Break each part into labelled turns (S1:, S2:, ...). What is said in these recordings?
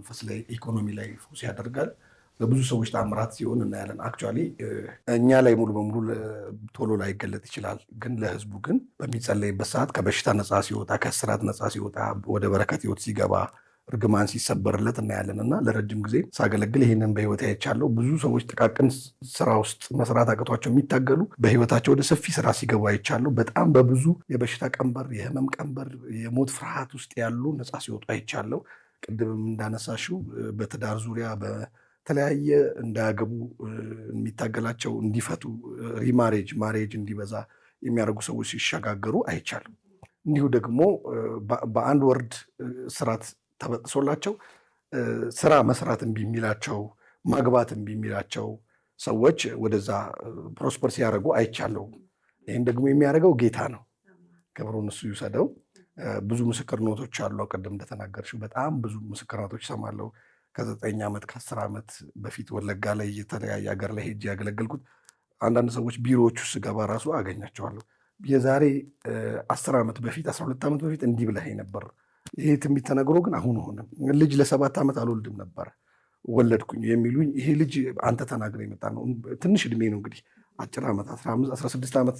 S1: መንፈስ ላይ ኢኮኖሚ ላይ ፎከስ ያደርጋል። በብዙ ሰዎች ተአምራት ሲሆን እናያለን። አክቹዋሊ እኛ ላይ ሙሉ በሙሉ ቶሎ ላይገለጥ ይችላል። ግን ለህዝቡ ግን በሚጸለይበት ሰዓት ከበሽታ ነፃ ሲወጣ፣ ከእስራት ነፃ ሲወጣ፣ ወደ በረከት ህይወት ሲገባ፣ እርግማን ሲሰበርለት እናያለን እና ለረጅም ጊዜ ሳገለግል ይህንን በህይወት አይቻለሁ። ብዙ ሰዎች ጥቃቅን ስራ ውስጥ መስራት አቅቷቸው የሚታገሉ በህይወታቸው ወደ ሰፊ ስራ ሲገቡ አይቻለሁ። በጣም በብዙ የበሽታ ቀንበር፣ የህመም ቀንበር፣ የሞት ፍርሃት ውስጥ ያሉ ነፃ ሲወጡ አይቻለሁ። ቅድምም እንዳነሳሽው በትዳር ዙሪያ በተለያየ እንዳያገቡ የሚታገላቸው እንዲፈቱ ማሬጅ እንዲበዛ የሚያደርጉ ሰዎች ሲሸጋገሩ አይቻልም። እንዲሁ ደግሞ በአንድ ወርድ ስራት ተበጥሶላቸው ስራ መስራት እምቢ የሚላቸው ማግባት እምቢ የሚላቸው ሰዎች ወደዛ ፕሮስፐር ሲያደርጉ አይቻለሁ። ይህን ደግሞ የሚያደርገው ጌታ ነው። ክብሩን እሱ ይውሰደው። ብዙ ምስክርነቶች አሉ። ቅድም እንደተናገርሽው በጣም ብዙ ምስክርነቶች እሰማለሁ። ከ9 ዓመት ከ10 ዓመት በፊት ወለጋ ላይ የተለያየ ሀገር ላይ ሄጄ ያገለገልኩት አንዳንድ ሰዎች ቢሮዎቹ ስገባ ራሱ አገኛቸዋለሁ። የዛሬ 10 ዓመት በፊት 12 ዓመት በፊት እንዲህ ብለኸኝ ነበር፣ ይሄ ትንቢት ተነግሮ ግን አሁን ሆነ። ልጅ ለ7 ዓመት አልወልድም ነበር ወለድኩኝ የሚሉኝ ይሄ ልጅ አንተ ተናግረ የመጣ ነው። ትንሽ እድሜ ነው እንግዲህ አጭር ዓመት 15 16 ዓመት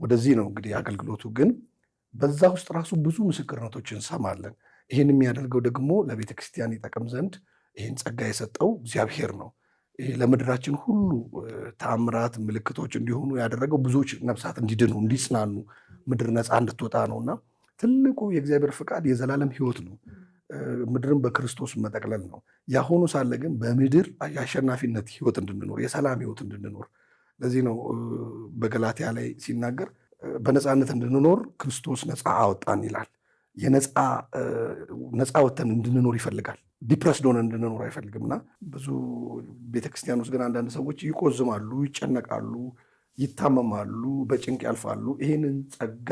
S1: ወደዚህ ነው እንግዲህ አገልግሎቱ። ግን በዛ ውስጥ ራሱ ብዙ ምስክርነቶችን እንሰማለን። ይህን የሚያደርገው ደግሞ ለቤተ ክርስቲያን ይጠቅም ዘንድ ይህን ጸጋ የሰጠው እግዚአብሔር ነው። ይሄ ለምድራችን ሁሉ ተአምራት ምልክቶች እንዲሆኑ ያደረገው ብዙዎች ነፍሳት እንዲድኑ እንዲጽናኑ ምድር ነፃ እንድትወጣ ነውና ትልቁ የእግዚአብሔር ፍቃድ የዘላለም ሕይወት ነው። ምድርን በክርስቶስ መጠቅለል ነው። ያሆኑ ሳለ ግን በምድር የአሸናፊነት ሕይወት እንድንኖር የሰላም ሕይወት እንድንኖር ለዚህ ነው በገላትያ ላይ ሲናገር በነፃነት እንድንኖር ክርስቶስ ነፃ አወጣን ይላል። ነፃ ወጥተን እንድንኖር ይፈልጋል። ዲፕረስድ ሆነን እንድንኖር አይፈልግምና ብዙ ቤተክርስቲያን ውስጥ ግን አንዳንድ ሰዎች ይቆዝማሉ፣ ይጨነቃሉ፣ ይታመማሉ፣ በጭንቅ ያልፋሉ። ይህንን ጸጋ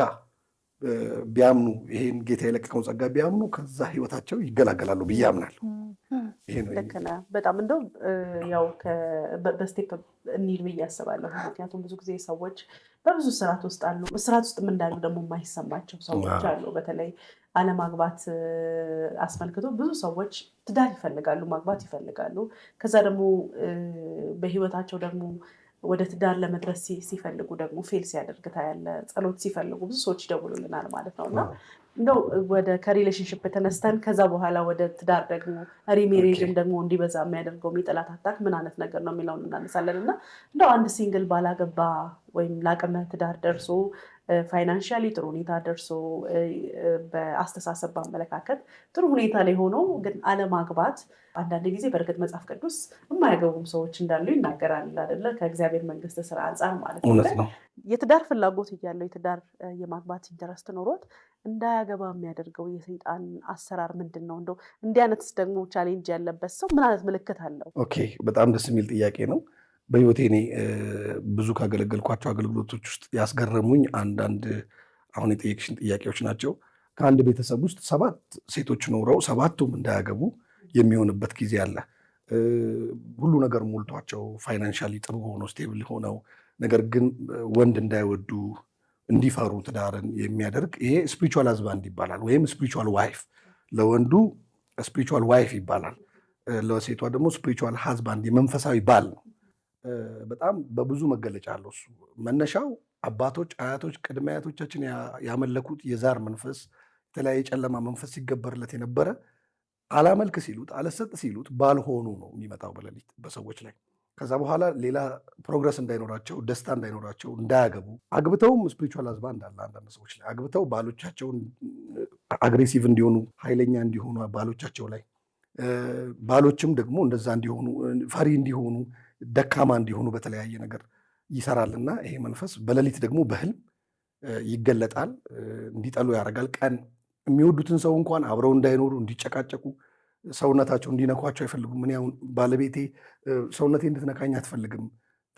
S1: ቢያምኑ ይሄን ጌታ የለቀቀውን ጸጋ ቢያምኑ ከዛ ህይወታቸው ይገላገላሉ ብዬ አምናለሁ።
S2: ልክ ነህ። በጣም እንደው ያው በስቴፕ እንሂድ ብዬ አስባለሁ። ምክንያቱም ብዙ ጊዜ ሰዎች በብዙ ስርዓት ውስጥ አሉ። ስርዓት ውስጥ እንዳሉ ደግሞ የማይሰማቸው ሰዎች አሉ። በተለይ አለማግባት አስመልክቶ ብዙ ሰዎች ትዳር ይፈልጋሉ፣ ማግባት ይፈልጋሉ። ከዛ ደግሞ በህይወታቸው ደግሞ ወደ ትዳር ለመድረስ ሲፈልጉ ደግሞ ፌል ሲያደርግ ታያለ። ጸሎት ሲፈልጉ ብዙ ሰዎች ይደውሉልናል ማለት ነው። እና እንደው ከሪሌሽንሽፕ ተነስተን ከዛ በኋላ ወደ ትዳር ደግሞ ሪሜሬጅን ደግሞ እንዲበዛ የሚያደርገው የጠላት አታክ ምን አይነት ነገር ነው የሚለውን እናነሳለን። እና እንደው አንድ ሲንግል ባላገባ ወይም ለአቅመ ትዳር ደርሶ ፋይናንሻሊ ጥሩ ሁኔታ ደርሶ በአስተሳሰብ በአመለካከት ጥሩ ሁኔታ ላይ ሆኖ ግን አለማግባት አንዳንድ ጊዜ በእርግጥ መጽሐፍ ቅዱስ የማያገቡም ሰዎች እንዳሉ ይናገራል አይደለ? ከእግዚአብሔር መንግስት ስራ አንጻር ማለት ነው። የትዳር ፍላጎት እያለው የትዳር የማግባት ኢንተረስት ኖሮት እንዳያገባ የሚያደርገው የሰይጣን አሰራር ምንድን ነው? እንደው እንዲህ አይነት ደግሞ ቻሌንጅ ያለበት ሰው ምን አይነት ምልክት አለው?
S1: ኦኬ፣ በጣም ደስ የሚል ጥያቄ ነው። በህይወቴ እኔ ብዙ ካገለገልኳቸው አገልግሎቶች ውስጥ ያስገረሙኝ አንዳንድ አሁን የጠየቅሽን ጥያቄዎች ናቸው። ከአንድ ቤተሰብ ውስጥ 7 ሴቶች ኖረው 7ቱም እንዳያገቡ የሚሆንበት ጊዜ አለ። ሁሉ ነገር ሞልቷቸው ፋይናንሻሊ ጥሩ ሆኖ ስቴብል ሆነው ነገር ግን ወንድ እንዳይወዱ እንዲፈሩ ትዳርን የሚያደርግ ይሄ ስፒሪቹዋል ሃዝባንድ ይባላል፣ ወይም ስፒሪቹዋል ዋይፍ። ለወንዱ ስፒሪቹዋል ዋይፍ ይባላል፣ ለሴቷ ደግሞ ስፒሪቹዋል ሃዝባንድ የመንፈሳዊ ባል ነው። በጣም በብዙ መገለጫ አለው። እሱ መነሻው አባቶች፣ አያቶች፣ ቅድመ አያቶቻችን ያመለኩት የዛር መንፈስ፣ የተለያየ ጨለማ መንፈስ ሲገበርለት የነበረ አላመልክ ሲሉት አለሰጥ ሲሉት ባልሆኑ ነው የሚመጣው በሌሊት በሰዎች ላይ። ከዛ በኋላ ሌላ ፕሮግረስ እንዳይኖራቸው፣ ደስታ እንዳይኖራቸው፣ እንዳያገቡ አግብተውም ስፒሪቹዋል ሃዝባንድ አለ አንዳንድ ሰዎች ላይ አግብተው ባሎቻቸውን አግሬሲቭ እንዲሆኑ፣ ኃይለኛ እንዲሆኑ ባሎቻቸው ላይ፣ ባሎችም ደግሞ እንደዛ እንዲሆኑ፣ ፈሪ እንዲሆኑ፣ ደካማ እንዲሆኑ በተለያየ ነገር ይሰራልና ይሄ መንፈስ በሌሊት ደግሞ በህልም ይገለጣል፣ እንዲጠሉ ያደርጋል። ቀን የሚወዱትን ሰው እንኳን አብረው እንዳይኖሩ፣ እንዲጨቃጨቁ፣ ሰውነታቸው እንዲነኳቸው አይፈልጉም። ምን ያሁን ባለቤቴ ሰውነቴ እንድትነካኝ አትፈልግም፣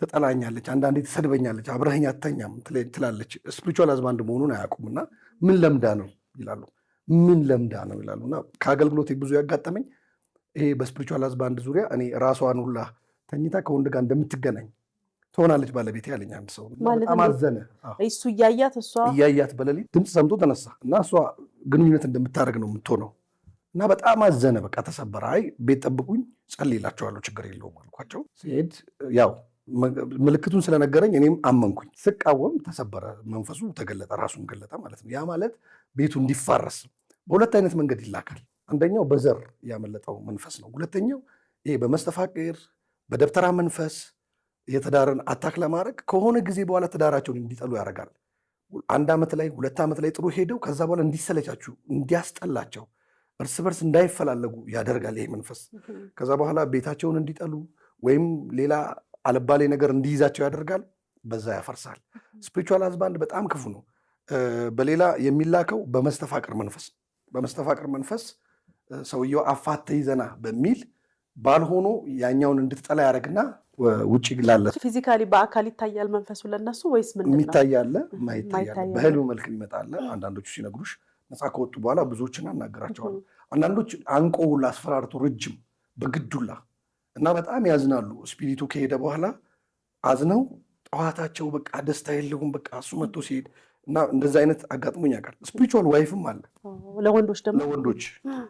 S1: ትጠላኛለች፣ አንዳንዴ ትሰድበኛለች፣ አብረኸኝ አትተኛም ትላለች። ስፒሪቹዋል ሃዝባንድ መሆኑን አያውቁምና ምን ለምዳ ነው ይላሉ። ምን ለምዳ ነው ይላሉና ከአገልግሎቴ ብዙ ያጋጠመኝ ይሄ በስፒሪቹዋል ሃዝባንድ ዙሪያ እኔ ራሷን ሁላ ተኝታ ከወንድ ጋር እንደምትገናኝ ትሆናለች ባለቤቴ ያለኝ አንድ ሰው በጣም አዘነ።
S2: እሱ እያያት
S1: በሌሊት ድምፅ ሰምቶ ተነሳ እና እሷ ግንኙነት እንደምታደርግ ነው የምትሆነው። እና በጣም አዘነ። በቃ ተሰበረ። አይ ቤት ጠብቁኝ ጸልይላቸዋለሁ ችግር የለውም አልኳቸው። ሲሄድ ያው ምልክቱን ስለነገረኝ እኔም አመንኩኝ። ስቃወም ተሰበረ፣ መንፈሱ ተገለጠ፣ ራሱን ገለጠ ማለት ነው። ያ ማለት ቤቱ እንዲፋረስ በሁለት አይነት መንገድ ይላካል። አንደኛው በዘር ያመለጠው መንፈስ ነው። ሁለተኛው ይሄ በመስተፋቅር በደብተራ መንፈስ የትዳርን አታክ ለማድረግ ከሆነ ጊዜ በኋላ ትዳራቸውን እንዲጠሉ ያደርጋል። 1 ዓመት ላይ 2 ዓመት ላይ ጥሩ ሄደው ከዛ በኋላ እንዲሰለቻችሁ፣ እንዲያስጠላቸው፣ እርስ በርስ እንዳይፈላለጉ ያደርጋል ይሄ መንፈስ። ከዛ በኋላ ቤታቸውን እንዲጠሉ ወይም ሌላ አልባሌ ነገር እንዲይዛቸው ያደርጋል። በዛ ያፈርሳል። ስፒሪቹዋል ሃዝባንድ በጣም ክፉ ነው። በሌላ የሚላከው በመስተፋቅር መንፈስ። በመስተፋቅር መንፈስ ሰውየው አፋተህ ይዘና በሚል ባልሆኖ ያኛውን እንድትጠላ ያደርግና ውጭ ላለ
S2: ፊዚካሊ በአካል ይታያል መንፈሱ ለነሱ ወይስ ምንድን ነው?
S1: የሚታያለ ማይታያለ በህልም መልክ ይመጣል። አንዳንዶቹ ሲነግሩሽ ነፃ ከወጡ በኋላ ብዙዎችን አናገራቸዋለሁ። አንዳንዶች አንቆ ሁላ አስፈራርቶ ረጅም በግዱላ እና በጣም ያዝናሉ። ስፒሪቱ ከሄደ በኋላ አዝነው ጠዋታቸው በቃ ደስታ የለውም። በቃ እሱ መጥቶ ሲሄድ እና እንደዚ አይነት አጋጥሞኝ ያውቃል። ስፒሪቹዋል ዋይፍም አለ
S2: ለወንዶች ደግሞ
S1: ለወንዶች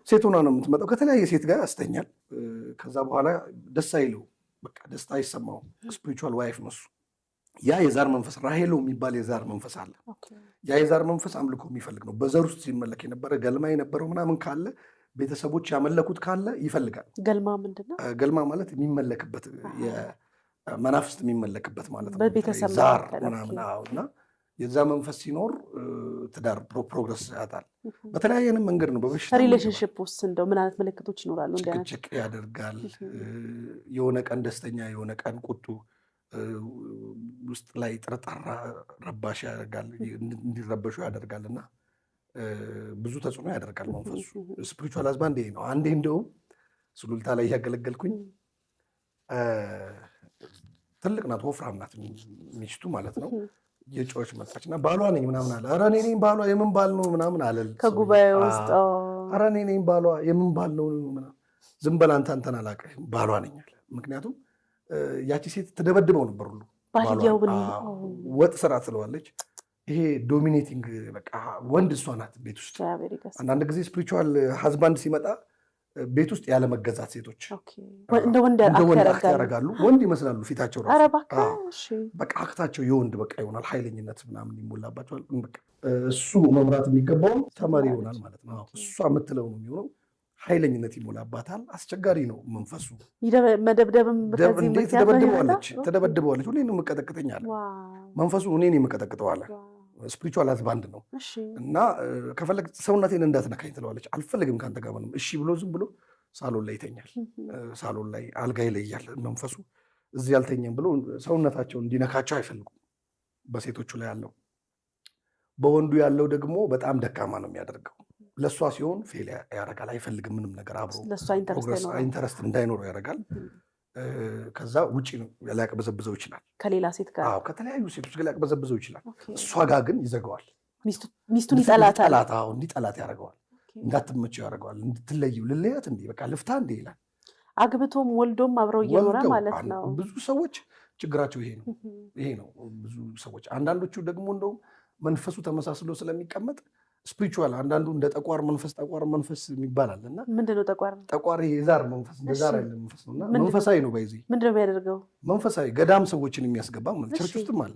S1: ሴት ሆና ነው የምትመጣው። ከተለያየ ሴት ጋር ያስተኛል። ከዛ በኋላ ደስ አይለው፣ በቃ ደስታ አይሰማውም። ስፒሪቹዋል ዋይፍ ነው እሱ። ያ የዛር መንፈስ ራሄሎ የሚባል የዛር መንፈስ አለ። ያ የዛር መንፈስ አምልኮ የሚፈልግ ነው። በዘር ውስጥ ሲመለክ የነበረ ገልማ የነበረው ምናምን ካለ ቤተሰቦች ያመለኩት ካለ ይፈልጋል።
S2: ገልማ ምንድን ነው?
S1: ገልማ ማለት የሚመለክበት መናፍስት የሚመለክበት ማለት ነው።
S2: በቤተሰብ
S1: ዛር ምናምን እና የዛ መንፈስ ሲኖር ትዳር ፕሮግረስ ያጣል። በተለያየንም መንገድ ነው። በበሽታ
S2: ሪሌሽንሽፕ ውስጥ እንደው ምን አይነት ምልክቶች ይኖራሉ?
S1: ጭቅጭቅ ያደርጋል። የሆነ ቀን ደስተኛ፣ የሆነ ቀን ቁጡ፣ ውስጥ ላይ ጥርጣራ፣ ረባሽ ያደርጋል፣ እንዲረበሹ ያደርጋል እና ብዙ ተጽዕኖ ያደርጋል መንፈሱ። ስፒሪቹዋል ሃዝባንድ ይሄ ነው። አንዴ እንደውም ሱሉልታ ላይ እያገለገልኩኝ ትልቅ ናት፣ ወፍራም ናት ሚስቱ ማለት ነው። የጮች መጣች እና ባሏ ነኝ ምናምን አለ። ኧረ እኔ ነኝ ባሏ። የምን ባል ነው ምናምን አለ
S2: ከጉባኤ ውስጥ።
S1: ኧረ እኔ ነኝ ባሏ። የምን ባል ነው ምናምን። ዝም በል አንተን አላውቅህም ባሏ ነኝ አለ። ምክንያቱም ያቺ ሴት ትደበድበው ነበር ሁሉ ወጥ ስራ ስለዋለች። ይሄ ዶሚኔቲንግ በቃ ወንድ እሷ ናት ቤት ውስጥ። አንዳንድ ጊዜ ስፒሪቹዋል ሃዝባንድ ሲመጣ ቤት ውስጥ ያለመገዛት ሴቶች
S2: እንደ ወንድ
S1: አክት ያደርጋሉ። ወንድ ይመስላሉ ፊታቸው ራሱ በቃ አክታቸው የወንድ በቃ ይሆናል። ኃይለኝነት ምናምን ይሞላባቸዋል። እሱ መምራት የሚገባው ተመሪ ይሆናል ማለት ነው። እሷ የምትለው ነው የሚሆነው። ኃይለኝነት ይሞላባታል። አስቸጋሪ ነው መንፈሱ።
S2: መደብደብም
S1: እንዴት ተደበድበዋለች። ሁሌ ነው የምቀጠቅጠኝ አለ መንፈሱ። እኔን የምቀጠቅጠው አለ። ስፒሪቹዋል ሃዝባንድ ነው እና ከፈለግ ሰውነቴን እንዳትነካኝ ትለዋለች። አልፈልግም ከአንተ ጋር ምንም። እሺ ብሎ ዝም ብሎ ሳሎን ላይ ይተኛል። ሳሎን ላይ አልጋ ይለያል መንፈሱ። እዚህ ያልተኛም ብሎ ሰውነታቸው እንዲነካቸው አይፈልጉም። በሴቶቹ ላይ ያለው። በወንዱ ያለው ደግሞ በጣም ደካማ ነው የሚያደርገው። ለእሷ ሲሆን ፌል ያደርጋል። አይፈልግም ምንም ነገር አብሮ ኢንተረስት እንዳይኖረው ያደርጋል። ከዛ ውጭ ነው ሊያቅበዘብዘው ይችላል።
S2: ከሌላ ሴት ጋር
S1: ከተለያዩ ሴቶች ጋር ሊያቅበዘብዘው ይችላል። እሷ ጋር ግን ይዘጋዋል።
S2: ሚስቱን ይጠላታል።
S1: እንዲጠላት ያደርገዋል። እንዳትመቸው ያደርገዋል። እንድትለየው ልለያት እንዴ በቃ ልፍታ እንዴ ይላል።
S2: አግብቶም ወልዶም አብረው እየኖረ ማለት ነው።
S1: ብዙ ሰዎች ችግራቸው ይሄ ነው። ብዙ ሰዎች አንዳንዶቹ ደግሞ እንደውም መንፈሱ ተመሳስሎ ስለሚቀመጥ ስፒሪቹዋል አንዳንዱ እንደ ጠቋር መንፈስ ይባላል እና
S2: ምንድነው
S1: ጠቋር የዛር መንፈስ እንደ ዛር ያለ መንፈስ ነው እና መንፈሳዊ ነው። ባይዚ
S2: ምንድነው የሚያደርገው?
S1: መንፈሳዊ ገዳም ሰዎችን የሚያስገባ ማለት ቸርች ውስጥም አለ።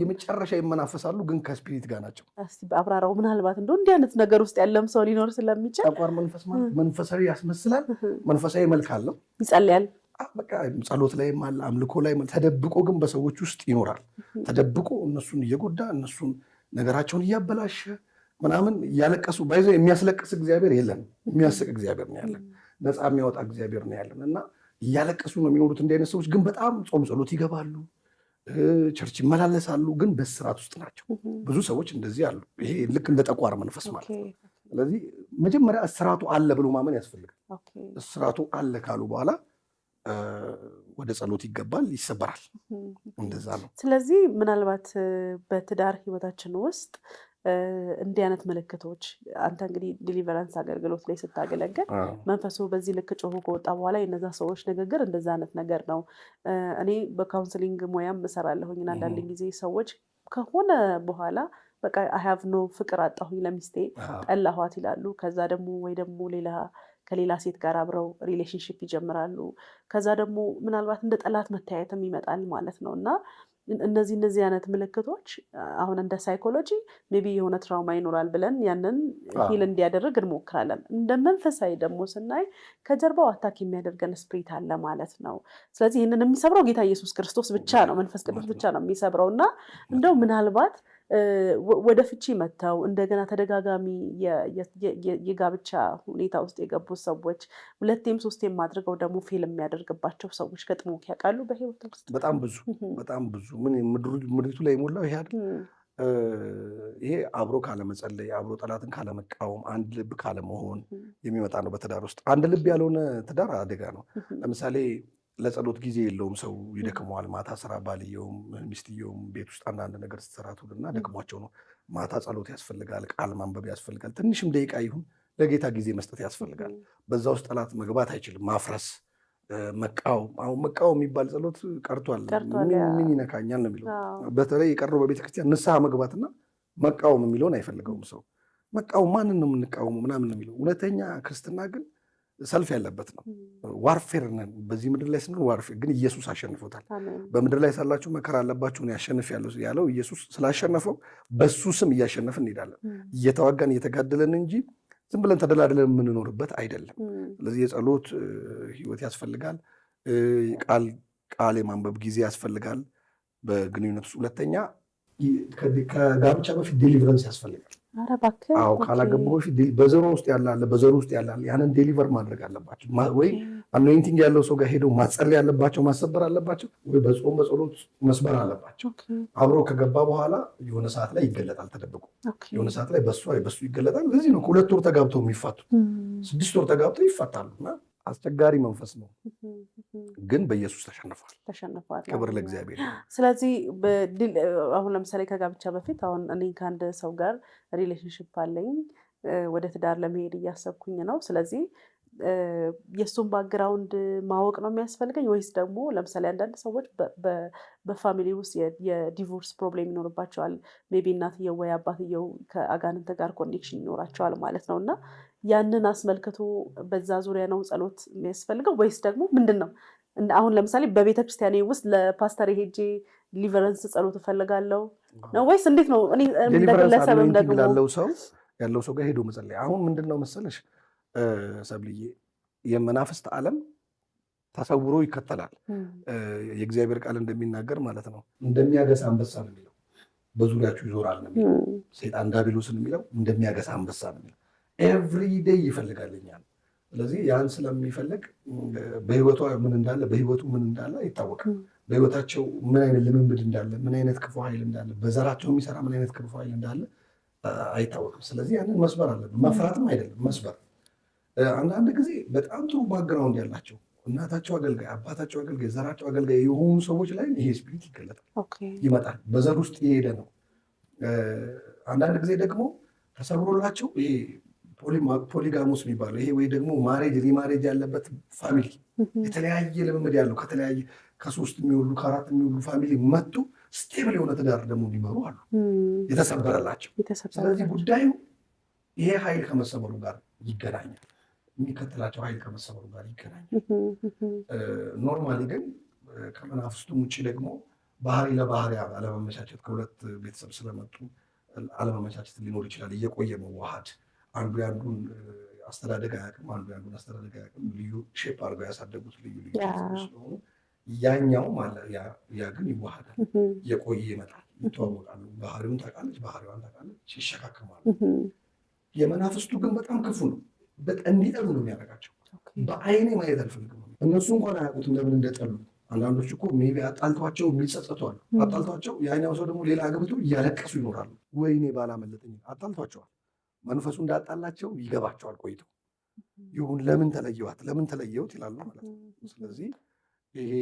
S1: የመጨረሻ ይመናፈሳሉ ግን ከስፒሪት ጋር ናቸው። እስቲ
S2: አብራራው። ምናልባት እንደው እንዲህ አይነት ነገር ውስጥ ያለም ሰው ሊኖር ስለሚችል
S1: ጠቋር መንፈስ ማለት መንፈሳዊ ያስመስላል። መንፈሳዊ መልክ አለው።
S2: ይጸልያል።
S1: በቃ ጸሎት ላይም አለ፣ አምልኮ ላይ ተደብቆ ግን በሰዎች ውስጥ ይኖራል። ተደብቆ እነሱን እየጎዳ እነሱን ነገራቸውን እያበላሸ ምናምን እያለቀሱ ባይዘ የሚያስለቅስ እግዚአብሔር የለም። የሚያስቅ እግዚአብሔር ነው ያለን። ነፃ የሚያወጣ እግዚአብሔር ነው ያለን እና እያለቀሱ ነው የሚኖሩት። እንዲህ አይነት ሰዎች ግን በጣም ጾም ጸሎት ይገባሉ፣ ቸርች ይመላለሳሉ፣ ግን በስርዓት ውስጥ ናቸው። ብዙ ሰዎች እንደዚህ አሉ። ይሄ ልክ እንደ ጠቋር መንፈስ ማለት ነው። ስለዚህ መጀመሪያ እስራቱ አለ ብሎ ማመን ያስፈልጋል። እስራቱ አለ ካሉ በኋላ ወደ ጸሎት ይገባል፣ ይሰበራል። እንደዛ ነው።
S2: ስለዚህ ምናልባት በትዳር ህይወታችን ውስጥ እንዲህ አይነት ምልክቶች አንተ እንግዲህ ዲሊቨራንስ አገልግሎት ላይ ስታገለገል መንፈሱ በዚህ ልክ ጮሆ ከወጣ በኋላ የነዛ ሰዎች ንግግር እንደዛ አይነት ነገር ነው። እኔ በካውንስሊንግ ሙያም እሰራለሁኝ። አንዳንድ ጊዜ ሰዎች ከሆነ በኋላ በቃ አይ ሃቭ ኖ ፍቅር አጣሁኝ ለሚስቴ ጠላኋት ይላሉ። ከዛ ደግሞ ወይ ደግሞ ከሌላ ሴት ጋር አብረው ሪሌሽንሽፕ ይጀምራሉ። ከዛ ደግሞ ምናልባት እንደ ጠላት መታየትም ይመጣል ማለት ነው። እና እነዚህ አይነት ምልክቶች አሁን እንደ ሳይኮሎጂ ሜቢ የሆነ ትራውማ ይኖራል ብለን ያንን ሂል እንዲያደርግ እንሞክራለን። እንደ መንፈሳዊ ደግሞ ስናይ ከጀርባው አታክ የሚያደርገን ስፕሪት አለ ማለት ነው። ስለዚህ ይህንን የሚሰብረው ጌታ ኢየሱስ ክርስቶስ ብቻ ነው፣ መንፈስ ቅዱስ ብቻ ነው የሚሰብረው። እና እንደው ምናልባት ወደ ፍቺ መጥተው እንደገና ተደጋጋሚ የጋብቻ ሁኔታ ውስጥ የገቡ ሰዎች 2ም 3ም አድርገው ደግሞ ፌል የሚያደርግባቸው ሰዎች ገጥሞ ያውቃሉ በህይወት ውስጥ?
S1: በጣም ብዙ ምን ምድሪቱ ላይ የሞላው ይሄ አይደል? ይሄ አብሮ ካለመጸለይ፣ አብሮ ጠላትን ካለመቃወም፣ አንድ ልብ ካለመሆን የሚመጣ ነው። በትዳር ውስጥ አንድ ልብ ያልሆነ ትዳር አደጋ ነው። ለምሳሌ ለጸሎት ጊዜ የለውም ሰው ይደክመዋል። ማታ ስራ ባልየውም ሚስትየውም ቤት ውስጥ አንዳንድ ነገር ስትሰራ ትውልና ደክሟቸው ነው። ማታ ጸሎት ያስፈልጋል፣ ቃል ማንበብ ያስፈልጋል። ትንሽም ደቂቃ ይሁን ለጌታ ጊዜ መስጠት ያስፈልጋል። በዛ ውስጥ ጠላት መግባት አይችልም። ማፍረስ፣ መቃወም። አሁን መቃወም የሚባል ጸሎት ቀርቷል። ምን ይነካኛል ነው የሚለው። በተለይ የቀረው በቤተክርስቲያን ንስሐ መግባትና መቃወም የሚለውን አይፈልገውም ሰው። መቃወም ማንን ነው የምንቃወመው ምናምን ነው የሚለው። እውነተኛ ክርስትና ግን ሰልፍ ያለበት ነው። ዋርፌር ነን በዚህ ምድር ላይ ስንል ዋርፌር ግን ኢየሱስ አሸንፎታል። በምድር ላይ ሳላችሁ መከራ አለባችሁን ያሸንፍ ያለው ኢየሱስ ስላሸነፈው በሱ ስም እያሸነፍን እንሄዳለን። እየተዋጋን እየተጋደለን እንጂ ዝም ብለን ተደላድለን የምንኖርበት አይደለም። ስለዚህ የጸሎት ህይወት ያስፈልጋል። ቃል የማንበብ ጊዜ ያስፈልጋል በግንኙነት ውስጥ። ሁለተኛ ከጋብቻ በፊት ዴሊቨረንስ ያስፈልጋል። አዎ ካላገቡ በፊት በዘሩ ውስጥ ያላለ ያንን ዴሊቨር ማድረግ አለባቸው። ወይ አኖይንቲንግ ያለው ሰው ጋር ሄደው ማጸለይ ያለባቸው፣ ማሰበር አለባቸው፣ ወይ በጾም በጸሎት መስበር አለባቸው። አብሮ ከገባ በኋላ የሆነ ሰዓት ላይ ይገለጣል ተደብቆ፣ የሆነ ሰዓት ላይ በሱ ይገለጣል። ለዚህ ነው 2 ወር ተጋብተው የሚፋቱት፣ 6 ወር ተጋብተው ይፋታሉ። እና አስቸጋሪ መንፈስ ነው፣ ግን በኢየሱስ ተሸንፏል። ክብር ለእግዚአብሔር።
S2: ስለዚህ አሁን ለምሳሌ ከጋብቻ በፊት አሁን እኔ ከአንድ ሰው ጋር ሪሌሽንሽፕ አለኝ፣ ወደ ትዳር ለመሄድ እያሰብኩኝ ነው። ስለዚህ የእሱን ባክግራውንድ ማወቅ ነው የሚያስፈልገኝ ወይስ ደግሞ ለምሳሌ አንዳንድ ሰዎች በፋሚሊ ውስጥ የዲቮርስ ፕሮብሌም ይኖርባቸዋል። ሜቢ እናትየው ወይ አባትየው ከአጋንንት ጋር ኮኔክሽን ይኖራቸዋል ማለት ነው። እና ያንን አስመልክቶ በዛ ዙሪያ ነው ጸሎት የሚያስፈልገው ወይስ ደግሞ ምንድን ነው? አሁን ለምሳሌ በቤተክርስቲያኔ ውስጥ ለፓስተር ሄጄ ሊቨረንስ ጸሎት እፈልጋለሁ ነው ወይስ እንዴት ነው? እኔ እንደግለሰብም ደግሞ
S1: ያለው ሰው ጋር ሄዶ መጸለይ። አሁን ምንድን ነው መሰለሽ ሰብልዬ፣ የመናፍስት ዓለም ተሰውሮ ይከተላል። የእግዚአብሔር ቃል እንደሚናገር ማለት ነው እንደሚያገሳ አንበሳ ነው የሚለው፣ በዙሪያችሁ ይዞራል ነው የሚለው። ሰይጣን ዲያብሎስን የሚለው እንደሚያገሳ አንበሳ ነው የሚለው። ኤቭሪዴይ ይፈልጋልኛል። ስለዚህ ያን ስለሚፈልግ በህይወቱ ምን እንዳለ ይታወቃል። በህይወታቸው ምን አይነት ልምምድ እንዳለ፣ ምን አይነት ክፉ ኃይል እንዳለ፣ በዘራቸው የሚሰራ ምን አይነት ክፉ ኃይል እንዳለ አይታወቅም። ስለዚህ ያንን መስበር አለብን። መፍራትም አይደለም መስበር። አንዳንድ ጊዜ በጣም ጥሩ ባክግራውንድ ያላቸው እናታቸው አገልጋይ፣ አባታቸው አገልጋይ፣ ዘራቸው አገልጋይ የሆኑ ሰዎች ላይ ይሄ ስፒሪት ይመጣል። በዘር ውስጥ የሄደ ነው። አንዳንድ ጊዜ ደግሞ ተሰብሮላቸው ይሄ ፖሊጋሞስ የሚባለው ይሄ ወይ ደግሞ ሪማሬጅ ያለበት ፋሚሊ የተለያየ ልምምድ ያለው ከተለያየ ከ3 የሚወሉ ከ4 የሚወሉ ፋሚሊ መጡ ስቴብል የሆነ ትዳር ደግሞ የሚመሩ አሉ፣ የተሰበረላቸው። ስለዚህ ጉዳዩ ይሄ ኃይል ከመሰበሩ ጋር ይገናኛል፣ የሚከተላቸው ኃይል ከመሰበሩ ጋር ይገናኛል። ኖርማሊ ግን ከመናፍስቱም ውጭ ደግሞ ባህሪ ለባህሪ አለመመቻቸት፣ ከሁለት ቤተሰብ ስለመጡ አለመመቻቸት ሊኖር ይችላል። እየቆየ መዋሃድ፣ አንዱ ያንዱን አስተዳደግ አያውቅም፣ አንዱ ያንዱን አስተዳደግ አያውቅም። ልዩ ሼፕ አድርገው ያሳደጉት ልዩ ስለሆኑ ያኛው ያ ግን ይዋሃዳል፣ እየቆየ ይመጣል፣ ይተዋወቃሉ። ባህሪውን ታውቃለች፣ ባህሪዋን ታውቃለች፣ ይሸካከማሉ። የመናፍስቱ ግን በጣም ክፉ ነው። እንዲጠሉ ነው የሚያደርጋቸው። በአይኔ ማየት አልፈልግም። እነሱ እንኳን አያውቁትም ለምን እንደጠሉ። አንዳንዶች እኮ ሜይ ቢ አጣልቷቸው የሚጸጸቱ አሉ። አጣልቷቸው ያኛው ሰው ደግሞ ሌላ አግብቶ እያለቀሱ ይኖራሉ። ወይኔ ባላመለጠኝ። አጣልቷቸዋል። መንፈሱ እንዳጣላቸው ይገባቸዋል። ቆይቶ ይሁን ለምን ተለየዋት ለምን ተለየውት ይላሉ ማለት ነው። ስለዚህ ይሄ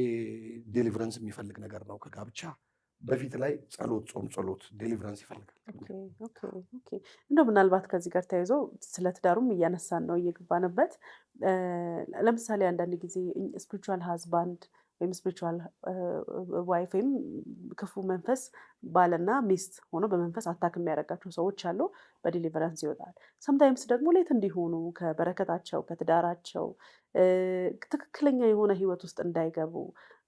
S1: ዴሊቨረንስ የሚፈልግ ነገር ነው። ከጋብቻ በፊት ላይ ጾም ጸሎት ዴሊቨረንስ ይፈልጋል።
S2: እንደው ምናልባት ከዚህ ጋር ተያይዞ ስለ ትዳሩም እያነሳን ነው እየገባንበት። ለምሳሌ አንዳንድ ጊዜ ስፒሪቹዋል ሃዝባንድ ወይም ስፒሪቹዋል ዋይፍ ወይም ክፉ መንፈስ ባልና ሚስት ሆኖ በመንፈስ አታክ የሚያደርጋቸው ሰዎች አሉ። በዲሊቨራንስ ይወጣል። ሰምታይምስ ደግሞ ሌት እንዲሆኑ ከበረከታቸው ከትዳራቸው ትክክለኛ የሆነ ህይወት ውስጥ እንዳይገቡ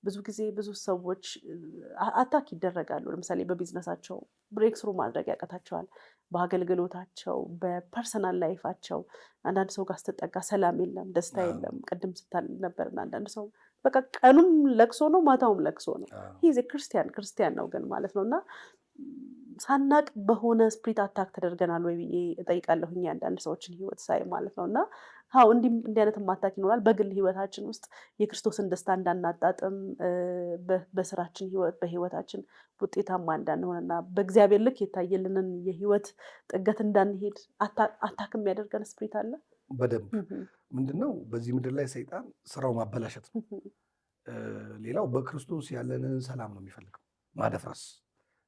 S2: ብዙ ጊዜ ብዙ ሰዎች አታክ ይደረጋሉ። ለምሳሌ በቢዝነሳቸው ብሬክ ስሩ ማድረግ ያቀታቸዋል። በአገልግሎታቸው፣ በፐርሰናል ላይፋቸው አንዳንድ ሰው ጋር ስትጠጋ ሰላም የለም፣ ደስታ የለም። ቅድም ስታል ነበርና አንዳንድ ሰው በቃ ቀኑም ለቅሶ ነው፣ ማታውም ለቅሶ ነው። ይሄ ክርስቲያን ነው ግን ማለት ነው። እና ሳናቅ በሆነ ስፕሪት አታክ ተደርገናል ወይ ብዬ እጠይቃለሁኝ አንዳንድ ሰዎችን ህይወት ሳይ ማለት ነው። እና እንዲህ አይነት አታክ ይኖራል። በግል ህይወታችን ውስጥ የክርስቶስን ደስታ እንዳናጣጥም፣ በስራችን ህይወት በህይወታችን ውጤታማ እንዳንሆንና በእግዚአብሔር ልክ የታየልንን የህይወት ጥገት እንዳንሄድ አታክ የሚያደርገን ስፕሪት አለ።
S1: በደንብ ምንድነው በዚህ ምድር ላይ ሰይጣን ስራው ማበላሸት ነው። ሌላው በክርስቶስ ያለንን ሰላም ነው የሚፈልገው፣ ማደፍረስ።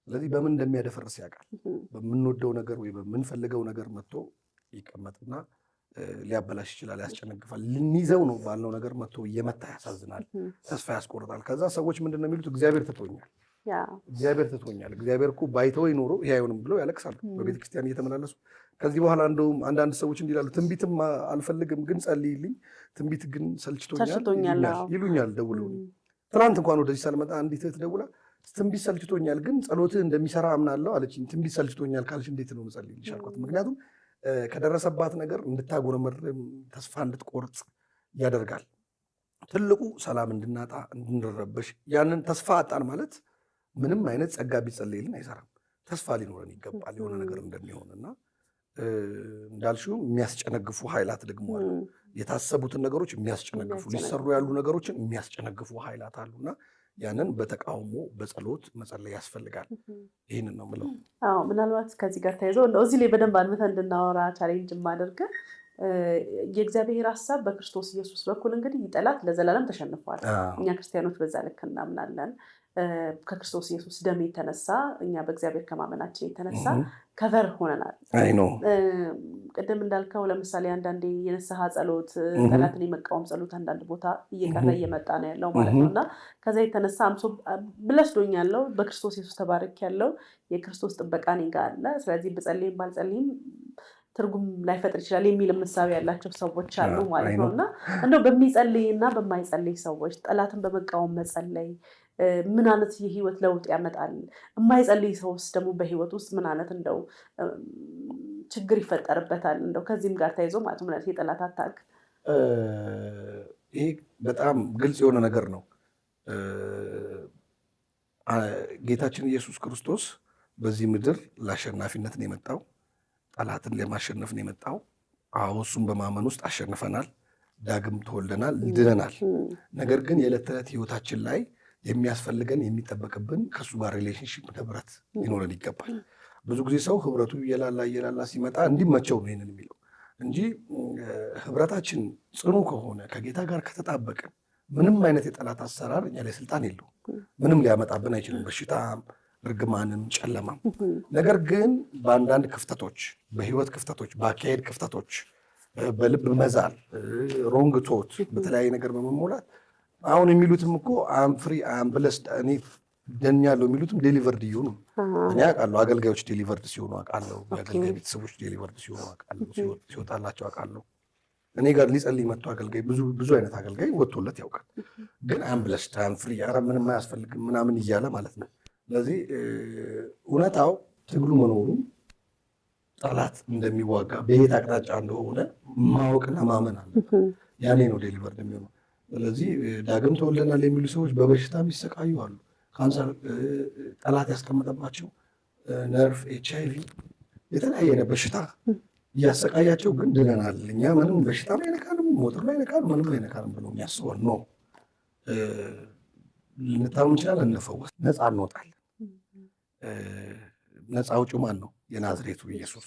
S1: ስለዚህ በምን እንደሚያደፈርስ ያውቃል። በምንወደው ነገር ወይ በምንፈልገው ነገር መጥቶ ይቀመጥና ሊያበላሽ ይችላል፣ ያስጨነግፋል። ልንይዘው ነው ባልነው ነገር መጥቶ እየመታ ያሳዝናል፣ ተስፋ ያስቆርጣል። ከዛ ሰዎች ምንድን ነው የሚሉት? እግዚአብሔር ትቶኛል፣ እግዚአብሔር እኮ ባይተወኝ ኖሮ ይሄ አይሆንም ብለው ያለቅሳሉ በቤተክርስቲያን እየተመላለሱ። ከዚህ በኋላ እንደውም አንዳንድ ሰዎች እንዲህ ይላሉ፣ ትንቢትም አልፈልግም ግን ጸልይልኝ፣ ትንቢት ግን ሰልችቶኛል ይሉኛል ደውለው። ትናንት እንኳን ወደዚህ ሳልመጣ አንዲት እህት ደውላ ትንቢት ሰልችቶኛል ግን ጸሎትህ እንደሚሰራ አምናለሁ አለችኝ። ትንቢት ሰልችቶኛል ካልሽ እንዴት ነው መጸልይልሽ አልኳት። ምክንያቱም ከደረሰባት ነገር እንድታጎረመርም ተስፋ እንድትቆርጥ ያደርጋል። ትልቁ ሰላም እንድናጣ እንድንረበሽ። ያንን ተስፋ አጣን ማለት ምንም አይነት ጸጋ ቢጸልይልን አይሰራም። ተስፋ ሊኖረን ይገባል የሆነ ነገር እንደሚሆን እና እንዳልሽው የሚያስጨነግፉ ኃይላት ደግሞ አሉ። የታሰቡትን ነገሮች የሚያስጨነግፉ ሊሰሩ ያሉ ነገሮችን የሚያስጨነግፉ ኃይላት አሉና ያንን በተቃውሞ በጸሎት መጸለይ ያስፈልጋል። ይህንን ነው የምለው።
S2: ምናልባት ከዚህ ጋር ተያይዞ እዚህ ላይ በደንብ አልመተን እንድናወራ ቻሌንጅ ማደርግ የእግዚአብሔር ሀሳብ በክርስቶስ ኢየሱስ በኩል እንግዲህ ጠላት ለዘላለም ተሸንፏል። እኛ ክርስቲያኖች በዛ ልክ እናምናለን። ከክርስቶስ ኢየሱስ ደም የተነሳ እኛ በእግዚአብሔር ከማመናችን የተነሳ ከቨር ሆነናል። ቅድም እንዳልከው ለምሳሌ አንዳንዴ የንስሐ ጸሎት፣ ጠላትን የመቃወም ጸሎት አንዳንድ ቦታ እየቀረ እየመጣ ነው ያለው ማለት ነው እና ከዛ የተነሳ አምሶ ብለስዶኛለው፣ በክርስቶስ ኢየሱስ ተባረክ ያለው የክርስቶስ ጥበቃ እኔ ጋር አለ። ስለዚህ ብጸልይም ባልጸልይም ትርጉም ላይፈጥር ይችላል የሚል ምሳቤ ያላቸው ሰዎች አሉ ማለት ነው እና እንደው በሚጸልይ እና በማይጸልይ ሰዎች ጠላትን በመቃወም መጸለይ ምን አይነት የህይወት ለውጥ ያመጣል? የማይጸልይ ሰውስ ደግሞ በህይወት ውስጥ ምን አይነት እንደው ችግር ይፈጠርበታል? እንደው ከዚህም ጋር ተይዞ ማለት ነው የጠላት አታክ
S1: ይሄ በጣም ግልጽ የሆነ ነገር ነው። ጌታችን ኢየሱስ ክርስቶስ በዚህ ምድር ለአሸናፊነት ነው የመጣው። ጠላትን ለማሸነፍ ነው የመጣው። አዎ እሱም በማመን ውስጥ አሸንፈናል፣ ዳግም ተወልደናል፣ ድነናል። ነገር ግን የዕለት ተዕለት ህይወታችን ላይ የሚያስፈልገን የሚጠበቅብን ከእሱ ጋር ሪሌሽንሽፕ ህብረት ሊኖረን ይገባል። ብዙ ጊዜ ሰው ህብረቱ እየላላ ሲመጣ እንዲመቸው ነው ይህንን የሚለው እንጂ ህብረታችን ጽኑ ከሆነ ከጌታ ጋር ከተጣበቅን ምንም አይነት የጠላት አሰራር እኛ ላይ ስልጣን የለውም። ምንም ሊያመጣብን አይችልም፣ በሽታም እርግማንም ጨለማም። ነገር ግን በአንዳንድ ክፍተቶች፣ በህይወት ክፍተቶች፣ በአካሄድ ክፍተቶች፣ በልብ መዛል፣ ሮንግ ቶት፣ በተለያየ ነገር በመሞላት አሁን የሚሉትም እኮ አም ፍሪ አም ብለስድ እኔ ደኛለሁ የሚሉትም ዴሊቨርድ እየሆኑ እኔ አውቃለሁ። አገልጋዮች ዴሊቨርድ ሲሆኑ አውቃለሁ። የአገልጋይ ቤተሰቦች ዴሊቨርድ ሲሆኑ አውቃለሁ። ሲወጣላቸው አውቃለሁ። እኔ ጋር ሊጸልይ መጥቶ አገልጋይ ብዙ አይነት አገልጋይ ወጥቶለት ያውቃል። ግን አም ብለስድ አም ፍሪ ኧረ ምንም አያስፈልግም ምናምን እያለ ማለት ነው። ስለዚህ እውነታው ትግሉ መኖሩ ጠላት እንደሚዋጋ በየት አቅጣጫ እንደሆነ ማወቅና ማመን አለ። ያኔ ነው ዴሊቨርድ የሚሆነው። ስለዚህ ዳግም ተወልደናል የሚሉ ሰዎች በበሽታ የሚሰቃዩ አሉ። ካንሰር ጠላት ያስቀመጠባቸው ነርቭ፣ HIV የተለያየ በሽታ እያሰቃያቸው ግን ድነናል እኛ ምንም በሽታ ላይ አይነካንም፣ ሞትር ላይ አይነካንም፣ ምንም ላይ አይነካንም ብሎ የሚያስበን ነው። ልንታመም እንችላለን፣ እንፈወስ፣ ነፃ እንወጣለን። ነፃ አውጪው ማን ነው? የናዝሬቱ ኢየሱስ።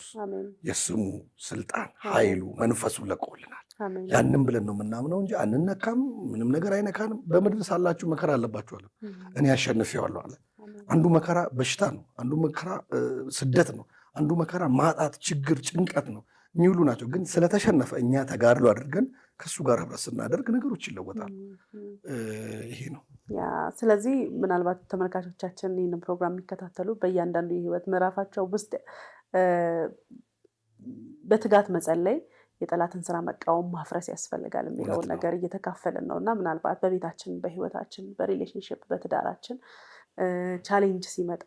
S1: የስሙ ስልጣን ኃይሉ መንፈሱ ለቆልናል። ያንን ብለን ነው የምናምነው እንጂ አንነካም፣ ምንም ነገር አይነካንም። በምድር ሳላችሁ መከራ አለባችኋለሁ፣ እኔ አሸንፌዋለሁ አለ። አንዱ መከራ በሽታ ነው፣ አንዱ መከራ ስደት ነው፣ አንዱ መከራ ማጣት፣ ችግር፣ ጭንቀት ነው የሚውሉ ናቸው። ግን ስለተሸነፈ እኛ ተጋድሎ አድርገን ከእሱ ጋር ህብረት ስናደርግ ነገሮች ይለወጣል። ይሄ ነው።
S2: ያ ስለዚህ ምናልባት ተመልካቾቻችን ይህንን ፕሮግራም የሚከታተሉ በእያንዳንዱ የህይወት ምዕራፋቸው ውስጥ በትጋት መጸለይ፣ የጠላትን ስራ መቃወም፣ ማፍረስ ያስፈልጋል የሚለውን ነገር እየተካፈልን ነው እና ምናልባት በቤታችን፣ በህይወታችን፣ በሪሌሽንሽፕ፣ በትዳራችን ቻሌንጅ ሲመጣ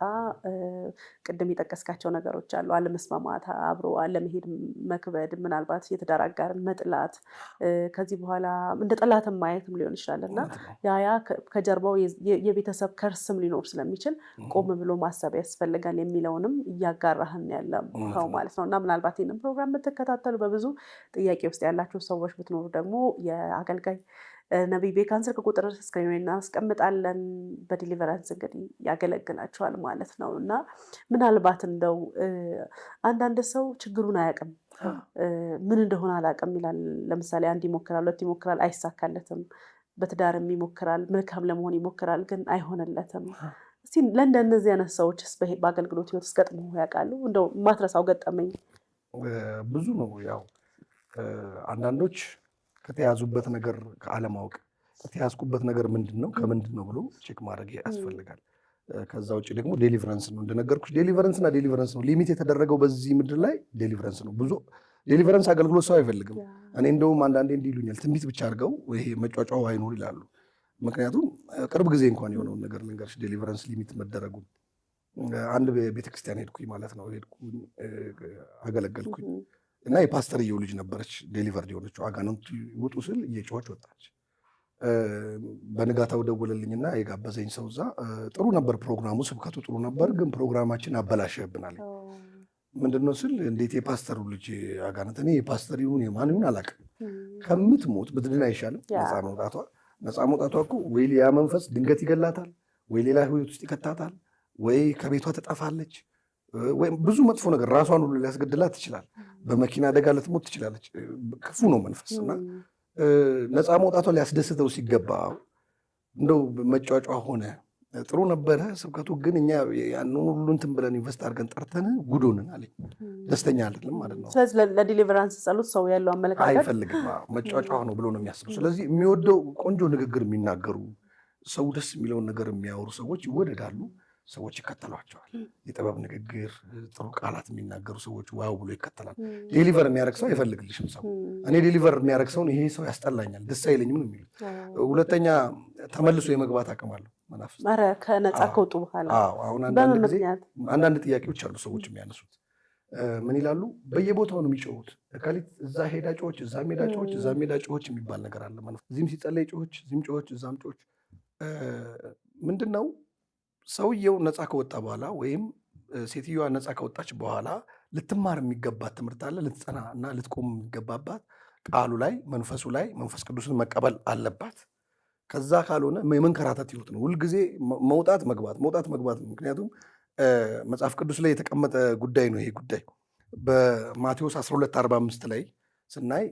S2: ቅድም የጠቀስካቸው ነገሮች አሉ። አለመስማማት፣ አብሮ አለመሄድ፣ መክበድ፣ ምናልባት የትዳር አጋርን መጥላት፣ ከዚህ በኋላ እንደ ጠላትም ማየትም ሊሆን ይችላል እና ያ ከጀርባው የቤተሰብ ከርስም ሊኖር ስለሚችል ቆም ብሎ ማሰብ ያስፈልጋል የሚለውንም እያጋራህን ያለው ማለት ነው እና ምናልባት ይህንን ፕሮግራም የምትከታተሉ በብዙ ጥያቄ ውስጥ ያላችሁ ሰዎች ብትኖሩ ደግሞ የአገልጋይ ነቢይ ቤካን ስልክ ቁጥር ስክሪን ላይ እናስቀምጣለን። በዲሊቨራንስ እንግዲህ ያገለግላቸዋል ማለት ነው እና ምናልባት እንደው አንዳንድ ሰው ችግሩን አያውቅም፣ ምን እንደሆነ አላውቅም ይላል። ለምሳሌ አንድ ይሞክራል፣ ሁለት ይሞክራል፣ አይሳካለትም። በትዳርም ይሞክራል፣ መልካም ለመሆን ይሞክራል፣ ግን አይሆንለትም። እስቲ ለእንደነዚህ አይነት ሰዎችስ በአገልግሎት ህይወት ውስጥ ገጥሞ ያውቃሉ? እንደው ማትረሳው ገጠመኝ?
S1: ብዙ ነው። ያው አንዳንዶች ከተያዙበት ነገር ከአለማወቅ ከተያዝኩበት ነገር ምንድን ነው ከምንድን ነው ብሎ ቼክ ማድረግ ያስፈልጋል። ከዛ ውጭ ደግሞ ዴሊቨረንስ ነው እንደነገርኩሽ፣ ዴሊቨረንስ እና ዴሊቨረንስ ነው ሊሚት የተደረገው በዚህ ምድር ላይ ዴሊቨረንስ ነው። ብዙ ዴሊቨረንስ አገልግሎት ሰው አይፈልግም። እኔ እንደውም አንዳንዴ እንዲህ ይሉኛል፣ ትንቢት ብቻ አድርገው ይሄ መጫጫው አይኖር ይላሉ። ምክንያቱም ቅርብ ጊዜ እንኳን የሆነውን ነገር ልንገርሽ፣ ዴሊቨረንስ ሊሚት መደረጉ አንድ ቤተክርስቲያን ሄድኩኝ ማለት ነው። ሄድኩኝ አገለገልኩኝ እና የፓስተርየው ልጅ ነበረች ዴሊቨርድ የሆነችው። አጋንንቱ ውጡ ስል እየጮኸች ወጣች። በንጋታው ደወለልኝና የጋበዘኝ ሰው እዛ ጥሩ ነበር ፕሮግራሙ፣ ስብከቱ ጥሩ ነበር፣ ግን ፕሮግራማችን አበላሸብናል። ምንድነው ስል እንዴት የፓስተሩ ልጅ አጋንንት፣ እኔ የፓስተር ይሁን የማን ይሁን አላውቅም፣ ከምትሞት ብትድን አይሻልም? ነፃ መውጣቷ እኮ ወይ ያ መንፈስ ድንገት ይገላታል፣ ወይ ሌላ ህይወት ውስጥ ይከታታል፣ ወይ ከቤቷ ትጠፋለች፣ ወይም ብዙ መጥፎ ነገር ራሷን ሁሉ ሊያስገድላት ትችላል። በመኪና አደጋ ልትሞት ትችላለች። ክፉ ነው መንፈስ እና ነፃ መውጣቷ ሊያስደስተው ሲገባው እንደው መጫጫ ሆነ። ጥሩ ነበረ ስብከቱ፣ ግን እኛ ያንን ሁሉ እንትን ብለን ኢንቨስት አድርገን ጠርተን ጉድ ሆነን አለኝ። ደስተኛ አይደለም ማለት ነው።
S2: ስለዚህ ለዲሊቨራንስ ጸሎት ሰው ያለው አመለካከት
S1: አይፈልግም፣ መጫጫ ነው ብሎ ነው የሚያስበው። ስለዚህ የሚወደው ቆንጆ ንግግር የሚናገሩ ሰው ደስ የሚለውን ነገር የሚያወሩ ሰዎች ይወደዳሉ። ሰዎች ይከተሏቸዋል። የጥበብ ንግግር፣ ጥሩ ቃላት የሚናገሩ ሰዎች ዋው ብሎ ይከተላል። ዴሊቨር የሚያደርግ ሰው አይፈልግልሽም። ሰው እኔ ዴሊቨር የሚያደርግ ሰውን ይሄ ሰው ያስጠላኛል፣ ደስ አይለኝም ነው የሚሉት። ሁለተኛ ተመልሶ የመግባት አቅም አለው መናፍስት።
S2: ኧረ ከነፃ ከወጡ በኋላ
S1: አሁን አንዳንድ ጥያቄዎች አሉ ሰዎች የሚያነሱት። ምን ይላሉ? በየቦታው ነው የሚጮሁት። እከሊት እዛ ሄዳ ጮች፣ እዛ ሜዳ ጮች፣ እዛ ሜዳ ጮች የሚባል ነገር አለ። እዚህም ሲጸለይ ጮች፣ እዚህም ጮች፣ እዛም ጮች። ምንድን ነው ሰውየው ነፃ ከወጣ በኋላ ወይም ሴትዮዋ ነፃ ከወጣች በኋላ ልትማር የሚገባት ትምህርት አለ። ልትጸና እና ልትቆም የሚገባባት ቃሉ ላይ መንፈሱ ላይ መንፈስ ቅዱስን መቀበል አለባት። ከዛ ካልሆነ የመንከራተት ህይወት ነው። ሁልጊዜ መውጣት መግባት መውጣት መግባት ነው። ምክንያቱም መጽሐፍ ቅዱስ ላይ የተቀመጠ ጉዳይ ነው ይሄ ጉዳይ። በማቴዎስ 12:45 ላይ ስናይ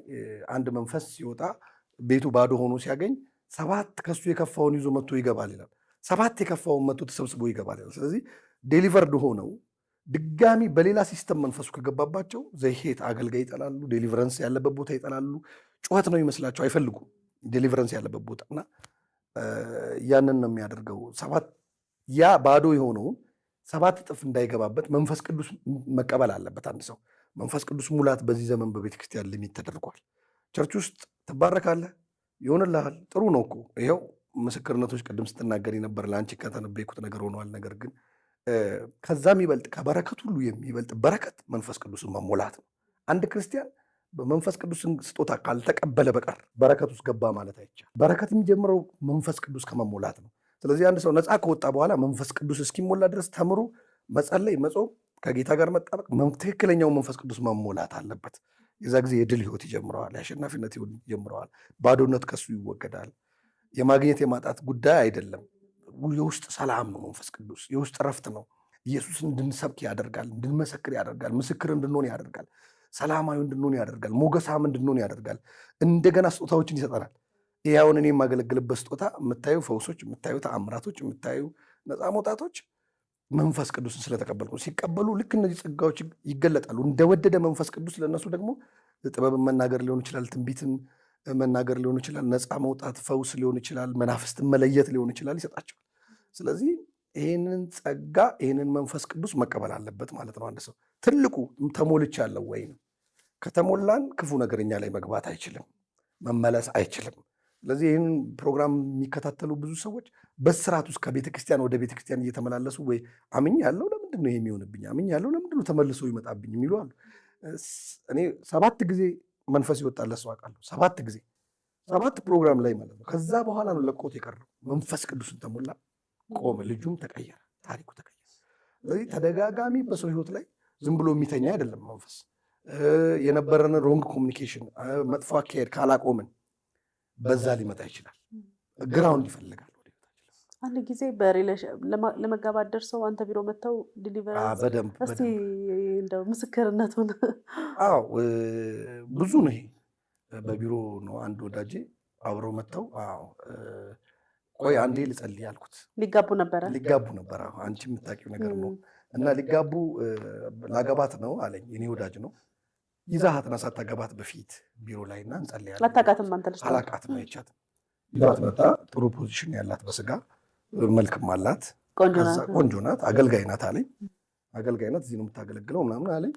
S1: አንድ መንፈስ ሲወጣ ቤቱ ባዶ ሆኖ ሲያገኝ 7 ከሱ የከፋውን ይዞ መጥቶ ይገባል ይላል። 7 የከፋውን መጥቶ ተሰብስቦ ይገባል ይላል። ስለዚህ ዴሊቨርድ ሆነው ድጋሚ በሌላ ሲስተም መንፈሱ ከገባባቸው ዘይሄት አገልጋይ ይጠላሉ። ዴሊቨረንስ ያለበት ቦታ ይጠላሉ። ጩኸት ነው ይመስላቸው፣ አይፈልጉም ዴሊቨረንስ ያለበት ቦታ እና ያንን ነው የሚያደርገው። ያ ባዶ የሆነውን 7 እጥፍ እንዳይገባበት መንፈስ ቅዱስ መቀበል አለበት አንድ ሰው። መንፈስ ቅዱስ ሙላት በዚህ ዘመን በቤተክርስቲያን ሊሚት ተደርጓል። ቸርች ውስጥ ትባረካለህ፣ ይሆንልሃል፣ ጥሩ ነው እኮ ይኸው ምስክርነቶች ቅድም ስትናገር ነበር። ለአንቺ ከተነበይኩት ነገር ሆነዋል። ነገር ግን ከዛ የሚበልጥ ከበረከት ሁሉ የሚበልጥ በረከት መንፈስ ቅዱስን መሞላት ነው። አንድ ክርስቲያን በመንፈስ ቅዱስን ስጦታ ካልተቀበለ በቀር በረከት ውስጥ ገባ ማለት አይቻልም። በረከት የሚጀምረው መንፈስ ቅዱስ ከመሞላት ነው። ስለዚህ አንድ ሰው ነፃ ከወጣ በኋላ መንፈስ ቅዱስ እስኪሞላ ድረስ ተምሮ መጸለይ፣ መጾም፣ ከጌታ ጋር መጣበቅ፣ ትክክለኛው መንፈስ ቅዱስ መሞላት አለበት። የዛ ጊዜ የድል ህይወት ይጀምረዋል። የአሸናፊነት ህይወት ይጀምረዋል። ባዶነት ከሱ ይወገዳል። የማግኘት የማጣት ጉዳይ አይደለም። የውስጥ ሰላም ነው መንፈስ ቅዱስ፣ የውስጥ እረፍት ነው። ኢየሱስን እንድንሰብክ ያደርጋል፣ እንድንመሰክር ያደርጋል፣ ምስክር እንድንሆን ያደርጋል፣ ሰላማዊ እንድንሆን ያደርጋል፣ ሞገሳም እንድንሆን ያደርጋል። እንደገና ስጦታዎችን ይሰጠናል። ይህ አሁን እኔ የማገለግልበት ስጦታ የምታዩ ፈውሶች፣ የምታዩ ተአምራቶች፣ የምታዩ ነፃ መውጣቶች መንፈስ ቅዱስን ስለተቀበልኩ ሲቀበሉ ልክ እነዚህ ጸጋዎች ይገለጣሉ። እንደወደደ መንፈስ ቅዱስ ለእነሱ ደግሞ ጥበብን መናገር ሊሆን ይችላል፣ ትንቢትን፣ መናገር ሊሆን ይችላል፣ ነፃ መውጣት፣ ፈውስ ሊሆን ይችላል፣ መናፍስትን መለየት ሊሆን ይችላል ይሰጣቸዋል። ስለዚህ ይህንን ጸጋ ይህንን መንፈስ ቅዱስ መቀበል አለበት ማለት ነው። አንድ ሰው ትልቁ ተሞልቻለሁ ወይ ነው። ከተሞላን ክፉ ነገር እኛ ላይ መግባት አይችልም፣ መመለስ አይችልም። ስለዚህ ይህን ፕሮግራም የሚከታተሉ ብዙ ሰዎች በስርዓት ውስጥ ከቤተክርስቲያን ወደ ቤተክርስቲያን እየተመላለሱ ወይ አምኛለሁ ለምንድን ነው የሚሆንብኝ፣ አምኛለሁ ለምንድን ነው ተመልሶ ይመጣብኝ የሚሉ አሉ። እኔ 7 ጊዜ መንፈስ ይወጣለት ሰው አውቃለሁ። 7 ጊዜ 7 ፕሮግራም ላይ ማለት ነው። ከዛ በኋላ ነው ለቆት የቀረው። መንፈስ ቅዱስን ተሞላ፣ ቆመ፣ ልጁም ተቀየረ፣ ታሪኩ ተቀየረ። ስለዚህ ተደጋጋሚ በሰው ህይወት ላይ ዝም ብሎ የሚተኛ አይደለም መንፈስ። የነበረን ሮንግ ኮሚኒኬሽን፣ መጥፎ አካሄድ ካላቆምን በዛ ሊመጣ ይችላል። ግራውንድ ይፈልጋል።
S2: አንድ ጊዜ ለመጋባት ደርሰው አንተ ቢሮ መጥተው ዲሊቨራንስ
S1: በደንብ
S2: እስቲ እንደው ምስክርነቱን።
S1: አዎ ብዙ ነው። ይሄ በቢሮ ነው። አንድ ወዳጄ አብረው መጥተው ቆይ አንዴ ልጸልይ አልኩት።
S2: ሊጋቡ ነበረ።
S1: አንቺ የምታውቂው ነገር ነው። እና ሊጋቡ ላገባት ነው አለኝ። እኔ ወዳጅ ነው። ይዛሃት ና ሳታገባት በፊት ቢሮ ላይ እና እንጸልያለን።
S2: አታውቃትም አንተ ልጅ?
S1: አላውቃትም፣ አይቻትም። ይዛት መጣ። ጥሩ ፖዚሽን ያላት በስጋ መልክም አላት፣ ቆንጆ ናት፣ አገልጋይ ናት አለኝ። አገልጋይ ናት፣ እዚህ ነው የምታገለግለው ምናምን አለኝ።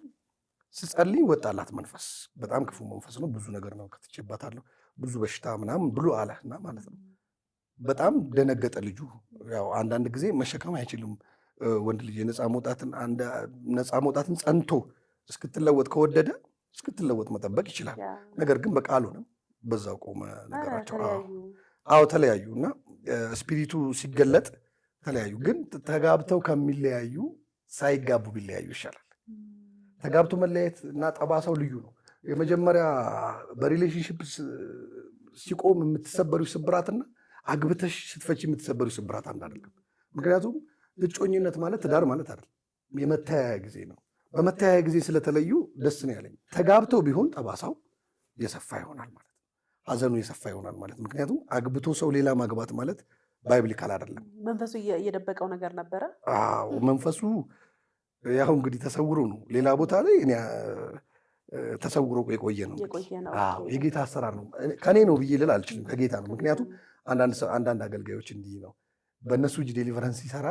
S1: ስጸልይ ወጣላት መንፈስ። በጣም ክፉ መንፈስ ነው። ብዙ ነገር ነው ከትቼባታለሁ፣ ብዙ በሽታ ምናምን ብሎ አለና ማለት ነው። በጣም ደነገጠ ልጁ። ያው አንዳንድ ጊዜ መሸከም አይችልም ወንድ ልጅ ነፃ መውጣትን ጸንቶ እስክትለወጥ ከወደደ እስክትለወጥ መጠበቅ ይችላል። ነገር ግን በቃ አልሆነም፣ በዛው ቆመ ነገራቸው። ተለያዩ እና ስፒሪቱ ሲገለጥ ተለያዩ። ግን ተጋብተው ከሚለያዩ ሳይጋቡ ቢለያዩ ይሻላል። ተጋብቶ መለያየት እና ጠባሳው ልዩ ነው። የመጀመሪያ በሪሌሽንሽፕ ሲቆም የምትሰበሪው ስብራትና አግብተሽ ስትፈች የምትሰበሪው ስብራት አንድ አይደለም። ምክንያቱም እጮኝነት ማለት ትዳር ማለት አይደለም፣ የመተያያ ጊዜ ነው። በመተያያ ጊዜ ስለተለዩ ደስ ነው ያለኝ። ተጋብተው ቢሆን ጠባሳው የሰፋ ይሆናል ማለት ነው፣ ሀዘኑ የሰፋ ይሆናል ማለት ነው። ምክንያቱም አግብቶ ሰው ሌላ ማግባት ማለት ባይብሊካል አይደለም።
S2: መንፈሱ እየደበቀው ነገር ነበረ።
S1: መንፈሱ ያው እንግዲህ ተሰውሮ ነው። ሌላ ቦታ ላይ እኔ ተሰውሮ የቆየ ነው። የጌታ አሰራር ነው። ከኔ ነው ብዬ ልል አልችልም፣ ከጌታ ነው። ምክንያቱም አንዳንድ አገልጋዮች እንዲህ ነው፣ በእነሱ እጅ ዴሊቨረንስ ሲሰራ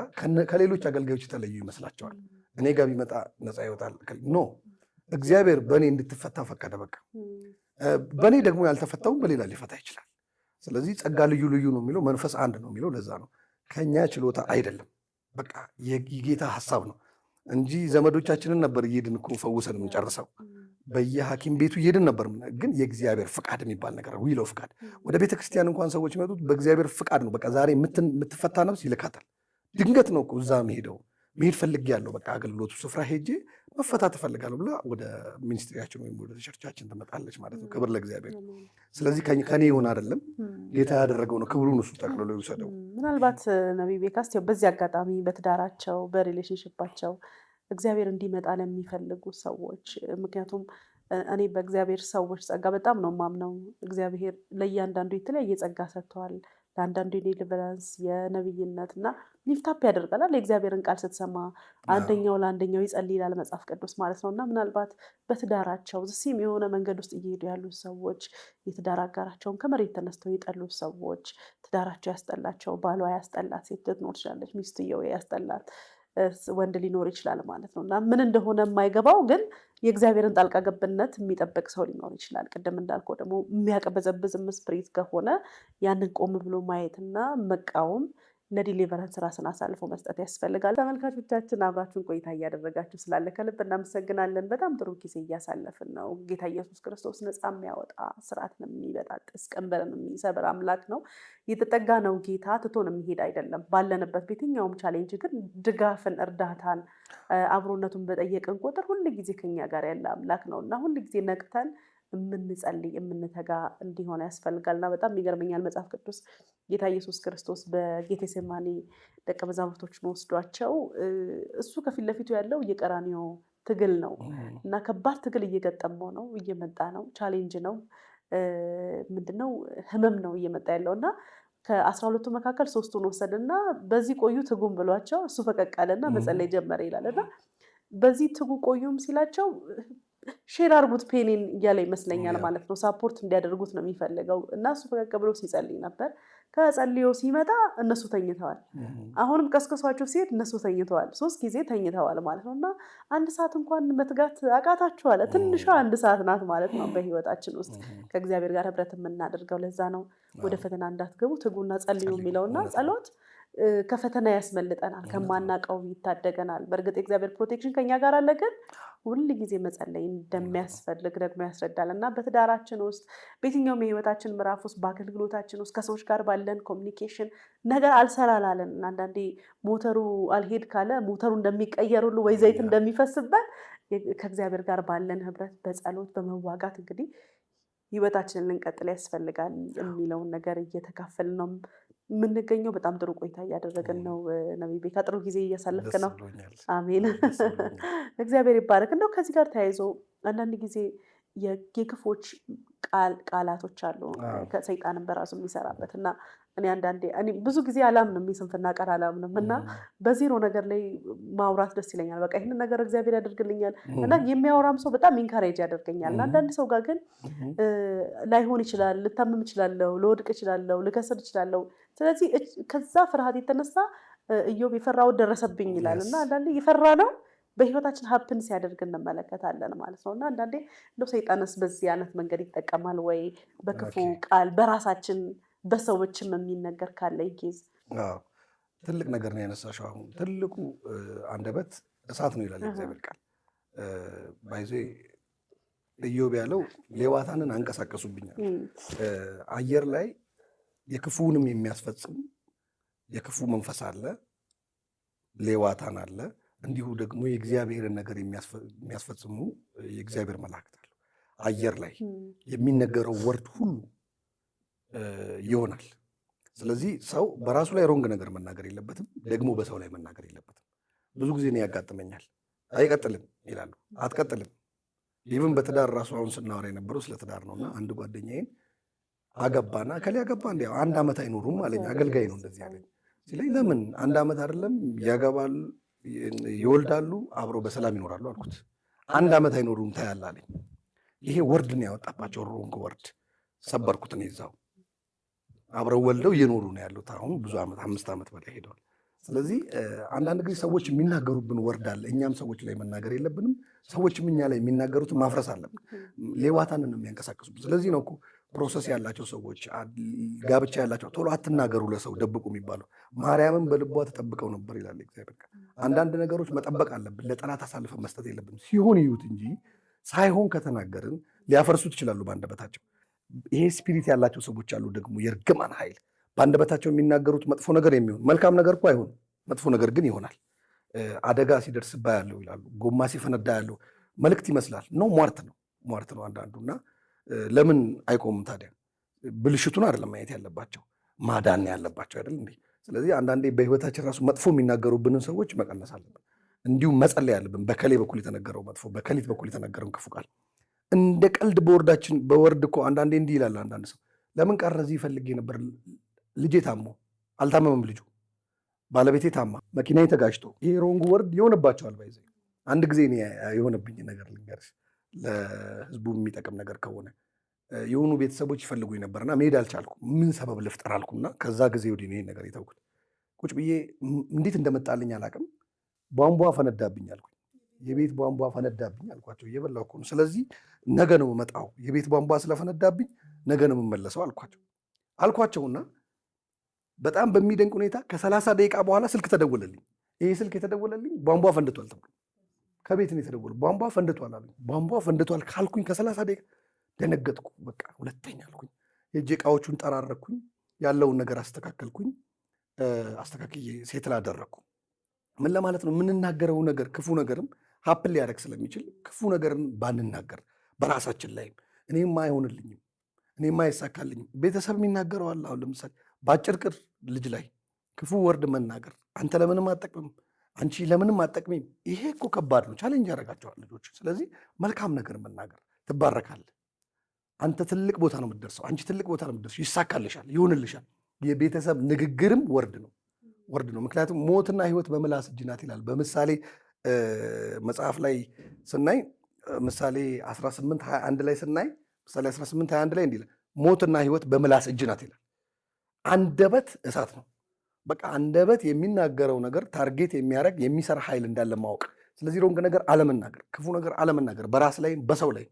S1: ከሌሎች አገልጋዮች የተለዩ ይመስላቸዋል። እኔ ጋር ቢመጣ ነፃ ይወጣል። ኖ እግዚአብሔር በእኔ እንድትፈታ ፈቀደ። በቃ በእኔ ደግሞ ያልተፈታውን በሌላ ሊፈታ ይችላል። ስለዚህ ጸጋ ልዩ ልዩ ነው የሚለው፣ መንፈስ አንድ ነው የሚለው ለዛ ነው። ከኛ ችሎታ አይደለም፣ በቃ የጌታ ሀሳብ ነው እንጂ ዘመዶቻችንን ነበር እየሄድን እኮ ፈውሰን የምንጨርሰው። በየሐኪም ቤቱ እየሄድን ነበር። ግን የእግዚአብሔር ፍቃድ የሚባል ነገር ዊለው ፍቃድ። ወደ ቤተ ክርስቲያን እንኳን ሰዎች የሚመጡት በእግዚአብሔር ፍቃድ ነው። በቃ ዛሬ የምትፈታ ነፍስ ይልካታል። ድንገት ነው እኮ እዛ መሄድ ፈልጌያለሁ፣ በቃ አገልግሎቱ ስፍራ ሄጄ መፈታት እፈልጋለሁ ብላ ወደ ሚኒስትሪያችን ወይም ወደ ቸርቻችን ትመጣለች ማለት ነው። ክብር ለእግዚአብሔር። ስለዚህ ከኔ ይሆን አይደለም፣ ጌታ ያደረገው ነው። ክብሩን እሱ ጠቅልሎ ይውሰደው።
S2: ምናልባት ነቢይ ቤካስ በዚህ አጋጣሚ በትዳራቸው በሪሌሽንሽፓቸው እግዚአብሔር እንዲመጣ ለሚፈልጉ ሰዎች፣ ምክንያቱም እኔ በእግዚአብሔር ሰዎች ጸጋ በጣም ነው የማምነው። እግዚአብሔር ለእያንዳንዱ የተለያየ ጸጋ ሰጥተዋል። ለአንዳንዱ የዴሊቨራንስ የነብይነት እና ሊፍታፕ ያደርጋል። የእግዚአብሔርን ቃል ስትሰማ አንደኛው ለአንደኛው ይጸልይ ይላል መጽሐፍ ቅዱስ ማለት ነው። እና ምናልባት በትዳራቸው ዝም የሆነ መንገድ ውስጥ እየሄዱ ያሉ ሰዎች፣ የትዳር አጋራቸውን ከመሬት ተነስተው የጠሉ ሰዎች፣ ትዳራቸው ያስጠላቸው፣ ባሏ ያስጠላት ሴት ልትኖር ትችላለች፣ ሚስትየው ያስጠላት ወንድ ሊኖር ይችላል ማለት ነው። እና ምን እንደሆነ የማይገባው ግን የእግዚአብሔርን ጣልቃ ገብነት የሚጠብቅ ሰው ሊኖር ይችላል። ቅድም እንዳልከው ደግሞ የሚያቀበዘብዝም ስፕሪት ከሆነ ያንን ቆም ብሎ ማየትና መቃወም፣ ለዲሊቨረንስ ራስን አሳልፎ መስጠት ያስፈልጋል። ተመልካቾቻችን አብራችሁን ቆይታ እያደረጋችሁ ስላለ ከልብ እናመሰግናለን። በጣም ጥሩ ጊዜ እያሳለፍን ነው። ጌታ ኢየሱስ ክርስቶስ ነፃ የሚያወጣ ስርዓትን የሚበጣጥስ ቀንበርን የሚሰብር አምላክ ነው። የተጠጋ ነው ጌታ፣ ትቶን የሚሄድ አይደለም። ባለንበት በየትኛውም ቻሌንጅ ግን ድጋፍን፣ እርዳታን፣ አብሮነቱን በጠየቅን ቁጥር ሁል ጊዜ ከኛ ጋር ያለ አምላክ ነው እና ሁል ጊዜ ነቅተን የምንጸልይ የምንተጋ እንዲሆን ያስፈልጋል። እና በጣም ይገርመኛል መጽሐፍ ቅዱስ ጌታ ኢየሱስ ክርስቶስ በጌቴሴማኒ ደቀ መዛሙርቶችን ወስዷቸው እሱ ከፊት ለፊቱ ያለው የቀራንዮ ትግል ነው እና ከባድ ትግል እየገጠመው ነው፣ እየመጣ ነው። ቻሌንጅ ነው፣ ምንድነው ህመም ነው እየመጣ ያለው እና ከ12ቱ መካከል 3ቱን ወሰድና በዚህ ቆዩ ትጉም ብሏቸው እሱ ፈቀቅ አለና መጸለይ ጀመረ ይላል። እና በዚህ ትጉ ቆዩም ሲላቸው ሼር አድርጉት ፔኔን እያለ ይመስለኛል ማለት ነው። ሳፖርት እንዲያደርጉት ነው የሚፈልገው እና እሱ ፈቀቅ ብሎ ሲጸልይ ነበር። ከጸልዮ ሲመጣ እነሱ ተኝተዋል። አሁንም ቀስቅሷቸው ሲሄድ እነሱ ተኝተዋል። 3 ጊዜ ተኝተዋል ማለት ነው እና 1 ሰዓት እንኳን መትጋት አቃታችኋል። ትንሿ 1 ሰዓት ናት ማለት ነው በህይወታችን ውስጥ ከእግዚአብሔር ጋር ህብረት የምናደርገው። ለዛ ነው ወደ ፈተና እንዳትገቡ ትጉና ጸልዩ የሚለውና ጸሎት ከፈተና ያስመልጠናል፣ ከማናቀው ይታደገናል። በእርግጥ የእግዚአብሔር ፕሮቴክሽን ከኛ ጋር አለ፣ ግን ሁል ጊዜ መጸለይ እንደሚያስፈልግ ደግሞ ያስረዳል እና በትዳራችን ውስጥ በየትኛውም የህይወታችን ምዕራፍ ውስጥ በአገልግሎታችን ውስጥ ከሰዎች ጋር ባለን ኮሚኒኬሽን ነገር አልሰራላለን። አንዳንዴ ሞተሩ አልሄድ ካለ ሞተሩ እንደሚቀየር ሁሉ ወይ ዘይት እንደሚፈስበት ከእግዚአብሔር ጋር ባለን ህብረት በጸሎት በመዋጋት እንግዲህ ህይወታችንን ልንቀጥል ያስፈልጋል የሚለውን ነገር እየተካፈልን ነው የምንገኘው። በጣም ጥሩ ቆይታ እያደረግን ነው። ነቢይ ቤካ ጥሩ ጊዜ እያሳለፍክ ነው። አሜን። እግዚአብሔር ይባረክ። እንደው ከዚህ ጋር ተያይዞ አንዳንድ ጊዜ የክፎች ቃላቶች አሉ ከሰይጣንም በራሱ የሚሰራበት እና እኔ ብዙ ጊዜ አላምንም፣ የስንፍና ቃል አላምንም እና በዜሮ ነገር ላይ ማውራት ደስ ይለኛል። በቃ ይህንን ነገር እግዚአብሔር ያደርግልኛል እና የሚያወራም ሰው በጣም ኢንካሬጅ ያደርገኛል። አንዳንድ ሰው ጋር ግን ላይሆን ይችላል፣ ልታምም እችላለሁ፣ ልወድቅ እችላለሁ፣ ልከስር እችላለሁ። ስለዚህ ከዛ ፍርሃት የተነሳ ኢዮብ የፈራው ደረሰብኝ ይላል እና አንዳንዴ የፈራ ነው በህይወታችን ሀፕን ሲያደርግ እንመለከታለን ማለት ነው እና አንዳንዴ እንደው ሰይጣንስ በዚህ አይነት መንገድ ይጠቀማል ወይ? በክፉ ቃል በራሳችን በሰዎችም የሚነገር ካለ ኬዝ
S1: ትልቅ ነገር ነው ያነሳሽው። አሁን ትልቁ አንደበት እሳት ነው ይላል እግዚአብሔር ቃል። ባይዜ ኢዮብ ያለው ሌዋታንን አንቀሳቀሱብኛል። አየር ላይ የክፉንም የሚያስፈጽም የክፉ መንፈስ አለ፣ ሌዋታን አለ። እንዲሁ ደግሞ የእግዚአብሔርን ነገር የሚያስፈጽሙ የእግዚአብሔር መላእክት አሉ። አየር ላይ የሚነገረው ወርድ ሁሉ ይሆናል። ስለዚህ ሰው በራሱ ላይ ሮንግ ነገር መናገር የለበትም፣ ደግሞ በሰው ላይ መናገር የለበትም። ብዙ ጊዜ ነው ያጋጥመኛል። አይቀጥልም ይላሉ፣ አትቀጥልም። ይህም በትዳር ራሱ አሁን ስናወራ የነበረው ስለ ትዳር ነውና አንድ ጓደኛዬን አገባና ከሊ አገባ እንዲ 1 ዓመት አይኖሩም አለኝ። አገልጋይ ነው እንደዚህ አለኝ ሲለኝ፣ ለምን 1 ዓመት አይደለም ያገባል፣ ይወልዳሉ፣ አብረው በሰላም ይኖራሉ አልኩት። 1 ዓመት አይኖሩም ታያለህ አለኝ። ይሄ ወርድ ነው ያወጣባቸው፣ ሮንግ ወርድ። ሰበርኩት ነው ይዛው አብረው ወልደው እየኖሩ ነው ያሉት። አሁን ብዙ ዓመት 5 ዓመት በላይ ሄደዋል። ስለዚህ አንዳንድ ጊዜ ሰዎች የሚናገሩብን ወርድ አለ። እኛም ሰዎች ላይ መናገር የለብንም፣ ሰዎችም እኛ ላይ የሚናገሩትን ማፍረስ አለብን። ሌዋታንን ነው የሚያንቀሳቅሱብን። ስለዚህ ነው እኮ ፕሮሰስ ያላቸው ሰዎች፣ ጋብቻ ያላቸው ቶሎ አትናገሩ ለሰው ደብቁ የሚባለው። ማርያምን በልቧ ተጠብቀው ነበር ይላል እግዚአብሔር። አንዳንድ ነገሮች መጠበቅ አለብን፣ ለጠላት አሳልፈን መስጠት የለብንም። ሲሆን ይዩት እንጂ ሳይሆን ከተናገርን ሊያፈርሱት ይችላሉ በአንደበታቸው። ይሄ ስፒሪት ያላቸው ሰዎች አሉ ደግሞ የእርግማን ኃይል በአንደበታቸው የሚናገሩት መጥፎ ነገር የሚሆን መልካም ነገር እኮ አይሆንም፣ መጥፎ ነገር ግን ይሆናል። አደጋ ሲደርስባ ያለው ይላሉ፣ ጎማ ሲፈነዳ ያለው መልእክት ይመስላል ነው፣ ሟርት ነው አንዳንዱ። እና ለምን አይቆሙም ታዲያ? ብልሽቱን አይደለም ማየት ያለባቸው፣ ማዳን ያለባቸው አይደል እንዴ? ስለዚህ አንዳንዴ በህይወታችን ራሱ መጥፎ የሚናገሩብንን ሰዎች መቀነስ አለብን። እንዲሁም መጸለይ ያለብን በከሌ በኩል የተነገረው መጥፎ፣ በከሊት በኩል የተነገረውን ክፉ ቃል እንደ ቀልድ በወርድ እኮ አንዳንዴ እንዲህ ይላል አንዳንድ ሰው፣ ለምን ቀረ እዚህ ፈልጌ ነበር፣ ልጄ ታሞ አልታመመም፣ ልጁ ባለቤቴ ታማ፣ መኪናዬ ተጋጭቶ። ይሄ ሮንግ ወርድ ይሆንባቸዋል። ባይዘ አንድ ጊዜ የሆነብኝ ነገር ልንገርሽ፣ ለህዝቡ የሚጠቅም ነገር ከሆነ የሆኑ ቤተሰቦች ይፈልጉኝ ነበርና መሄድ አልቻልኩም። ምን ሰበብ ልፍጠር አልኩና ከዛ ጊዜ ወዲህ ነው ይሄን ነገር የተውኩት። ቁጭ ብዬ እንዴት እንደመጣልኝ አላውቅም፣ ቧንቧ ፈነዳብኝ አልኩኝ። የቤት ቧንቧ ፈነዳብኝ አልኳቸው። እየበላሁ እኮ ነው። ስለዚህ ነገ ነው የምመጣው፣ የቤት ቧንቧ ስለፈነዳብኝ ነገ ነው የምመለሰው አልኳቸውና በጣም በሚደንቅ ሁኔታ ከ30 ደቂቃ በኋላ ስልክ ተደወለልኝ። ይሄ ስልክ የተደወለልኝ ቧንቧ ፈንድቷል ተብሎ ከቤት ነው የተደወለ። ቧንቧ ፈንድቷል አሉኝ። ቧንቧ ፈንድቷል ካልኩኝ ከ30 ደቂቃ ደነገጥኩ። በቃ ሁለተኛ አልኩኝ። የእጅ ዕቃዎቹን ጠራረኩኝ፣ ያለውን ነገር አስተካከልኩኝ፣ አስተካክዬ ሴትል አደረግኩ። ምን ለማለት ነው? የምንናገረው ነገር ክፉ ነገርም ሀፕን ሊያደርግ ስለሚችል ክፉ ነገርን ባንናገር በራሳችን ላይም እኔም አይሆንልኝም፣ እኔም አይሳካልኝም። ቤተሰብ የሚናገረው አለ። አሁን ለምሳሌ በአጭር ቅር ልጅ ላይ ክፉ ወርድ መናገር፣ አንተ ለምንም አትጠቅምም፣ አንቺ ለምንም አትጠቅሚም። ይሄ እኮ ከባድ ነው። ቻሌንጅ ያደርጋቸዋል ልጆች። ስለዚህ መልካም ነገር መናገር፣ ትባረካለህ፣ አንተ ትልቅ ቦታ ነው የምትደርሰው፣ አንቺ ትልቅ ቦታ ነው የምትደርሰው፣ ይሳካልሻል፣ ይሆንልሻል። የቤተሰብ ንግግርም ወርድ ነው። ምክንያቱም ሞትና ሕይወት በምላስ እጅ ናት ይላል። በምሳሌ መጽሐፍ ላይ ስናይ ምሳሌ 18:21 ላይ ስናይ ምሳሌ 18:21 ላይ እንዲህ ይላል ሞትና ሕይወት በምላስ እጅ ናት ይላል። አንደበት እሳት ነው። በቃ አንደበት የሚናገረው ነገር ታርጌት የሚያደርግ የሚሰራ ኃይል እንዳለ ማወቅ። ስለዚህ ሮንግ ነገር አለመናገር፣ ክፉ ነገር አለመናገር፣ በራስ ላይም በሰው ላይም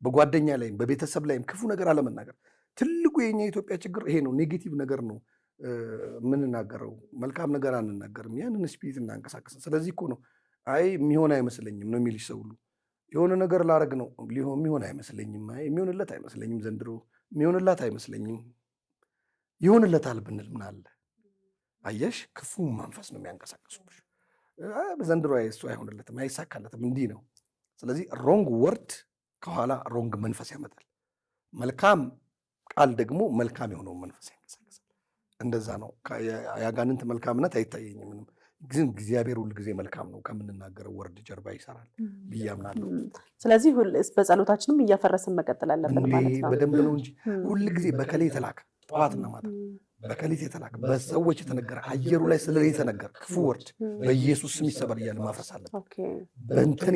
S1: በጓደኛ ላይም በቤተሰብ ላይም ክፉ ነገር አለመናገር። ትልቁ የኛ የኢትዮጵያ ችግር ይሄ ነው። ኔጌቲቭ ነገር ነው የምንናገረው፣ መልካም ነገር አንናገርም። ያንን ስፒሪት እናንቀሳቀስ። ስለዚህ እኮ ነው አይ የሚሆን አይመስለኝም ነው የሚልሽ ሰው ሁሉ። የሆነ ነገር ላረግ ነው የሚሆን አይመስለኝም፣ አይ የሚሆንለት አይመስለኝም፣ ዘንድሮ የሚሆንላት አይመስለኝም። ይሆንለታል ብንል ምን አለ? አየሽ፣ ክፉ መንፈስ ነው የሚያንቀሳቀሱብሽ። ዘንድሮ እሱ አይሆንለትም፣ አይሳካለትም፣ እንዲህ ነው። ስለዚህ ሮንግ ወርድ ከኋላ ሮንግ መንፈስ ያመጣል። መልካም ቃል ደግሞ መልካም የሆነውን መንፈስ ያንቀሳቀሳል። እንደዛ ነው። የአጋንንት መልካምነት አይታየኝም ምንም፣ ግን እግዚአብሔር ሁል ጊዜ መልካም ነው። ከምንናገረው ወርድ ጀርባ ይሰራል ብዬ አምናለሁ።
S2: ስለዚህ በጸሎታችንም እያፈረስን መቀጠል አለብን ማለት ነው።
S1: በደንብ ነው እንጂ ሁል ጊዜ በከሌ የተላከ ጠዋትና ማታ በከሌት የተላከ በሰዎች የተነገረ አየሩ ላይ ስለ የተነገረ ክፉ ወርድ በኢየሱስ ስም ይሰበር እያለ ማፍረስ አለብን። በእንትን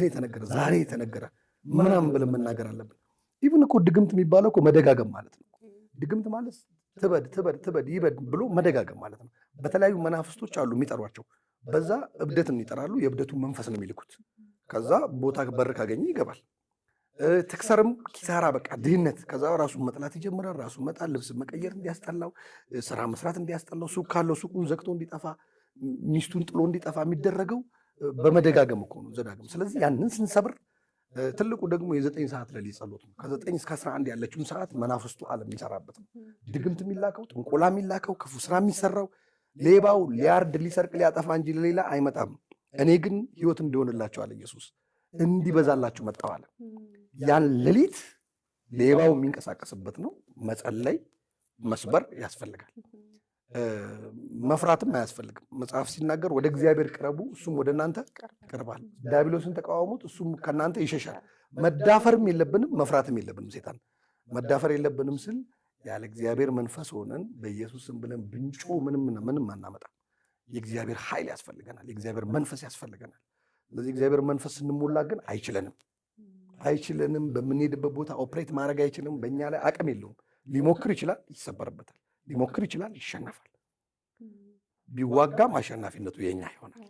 S1: የተነገረ ዛሬ የተነገረ ምናምን ብለን መናገር አለብን። ኢቭን እኮ ድግምት የሚባለው እኮ መደጋገም ማለት ነው። ድግምት ማለት ትበድ ይበድ ብሎ መደጋገም ማለት ነው። በተለያዩ መናፍስቶች አሉ የሚጠሯቸው። በዛ እብደትን ይጠራሉ። የእብደቱን መንፈስ ነው የሚልኩት። ከዛ ቦታ በር ካገኘ ይገባል። ትክሰርም ኪሳራ፣ በቃ ድህነት። ከዛ ራሱን መጥላት ይጀምራል። ራሱን መጣል፣ ልብስ መቀየር እንዲያስጠላው፣ ስራ መስራት እንዲያስጠላው፣ ሱቅ ካለው ሱቁን ዘግቶ እንዲጠፋ፣ ሚስቱን ጥሎ እንዲጠፋ የሚደረገው በመደጋገም እኮ ነው፣ ዘዳግም። ስለዚህ ያንን ስንሰብር ትልቁ ደግሞ የ9 ሰዓት ሌሊት ጸሎት ነው። ከ9 እስከ 11 ያለችውን ሰዓት መናፍስቱ ዓለም የሚሰራበት ነው። ድግምት የሚላከው፣ ጥንቆላ የሚላከው፣ ክፉ ስራ የሚሰራው፣ ሌባው ሊያርድ ሊሰርቅ ሊያጠፋ እንጂ ለሌላ አይመጣም። እኔ ግን ሕይወት እንዲሆንላቸው አለ ኢየሱስ፣ እንዲበዛላችሁ መጣሁ አለ። ያን ሌሊት ሌባው የሚንቀሳቀስበት ነው። መጸለይ መስበር ያስፈልጋል። መፍራትም አያስፈልግም። መጽሐፍ ሲናገር ወደ እግዚአብሔር ቅረቡ እሱም ወደ እናንተ ይቀርባል። ዲያብሎስን ተቃወሙት እሱም ከእናንተ ይሸሻል። መዳፈርም የለብንም መፍራትም የለብንም። ሴጣን መዳፈር የለብንም ስል ያለ እግዚአብሔር መንፈስ ሆነን በኢየሱስ ስም ብለን ብንጮ ምንም አናመጣም። የእግዚአብሔር ኃይል ያስፈልገናል። የእግዚአብሔር መንፈስ ያስፈልገናል። ስለዚህ እግዚአብሔር መንፈስ ስንሞላ ግን አይችለንም። በምንሄድበት ቦታ ኦፕሬት ማድረግ አይችልም። በእኛ ላይ አቅም የለውም። ሊሞክር ይችላል፣ ይሰበርበታል። ሊሞክር ይችላል፣ ይሸነፋል። ቢዋጋም አሸናፊነቱ የኛ ይሆናል።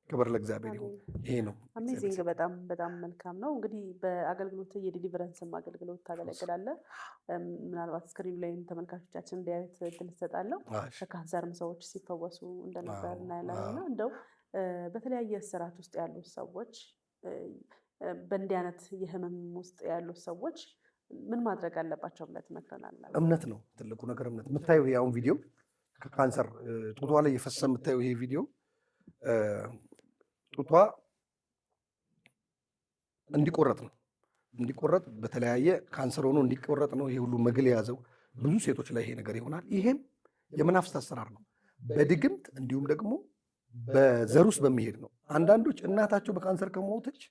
S1: ክብር ለእግዚአብሔር ይሁን። ይሄ ነው።
S2: አሜዚንግ። በጣም በጣም መልካም ነው። እንግዲህ በአገልግሎት የዲሊቨረንስም አገልግሎት ታገለግላለህ። ምናልባት ስክሪን ላይም ተመልካቾቻችን እንዲያዩት እድል እሰጣለሁ። ከካንሰርም ሰዎች ሲፈወሱ እንደነበር እናያለን እና እንደው በተለያየ ስርዓት ውስጥ ያሉ ሰዎች በእንዲህ አይነት የህመም ውስጥ ያሉ ሰዎች ምን ማድረግ አለባቸው ብለህ ትመክረናለህ?
S1: እምነት ነው ትልቁ ነገር፣ እምነት። የምታየው ይሄ አሁን ቪዲዮ ከካንሰር ጡቷ ላይ የፈሰሰ የምታየው ይሄ ቪዲዮ ጡቷ እንዲቆረጥ ነው። እንዲቆረጥ በተለያየ ካንሰር ሆኖ እንዲቆረጥ ነው። ይሄ ሁሉ መግል የያዘው ብዙ ሴቶች ላይ ይሄ ነገር ይሆናል። ይሄም የመናፍስት አሰራር ነው። በድግምት እንዲሁም ደግሞ በዘር ውስጥ በሚሄድ ነው። አንዳንዶች እናታቸው በካንሰር ከሞተች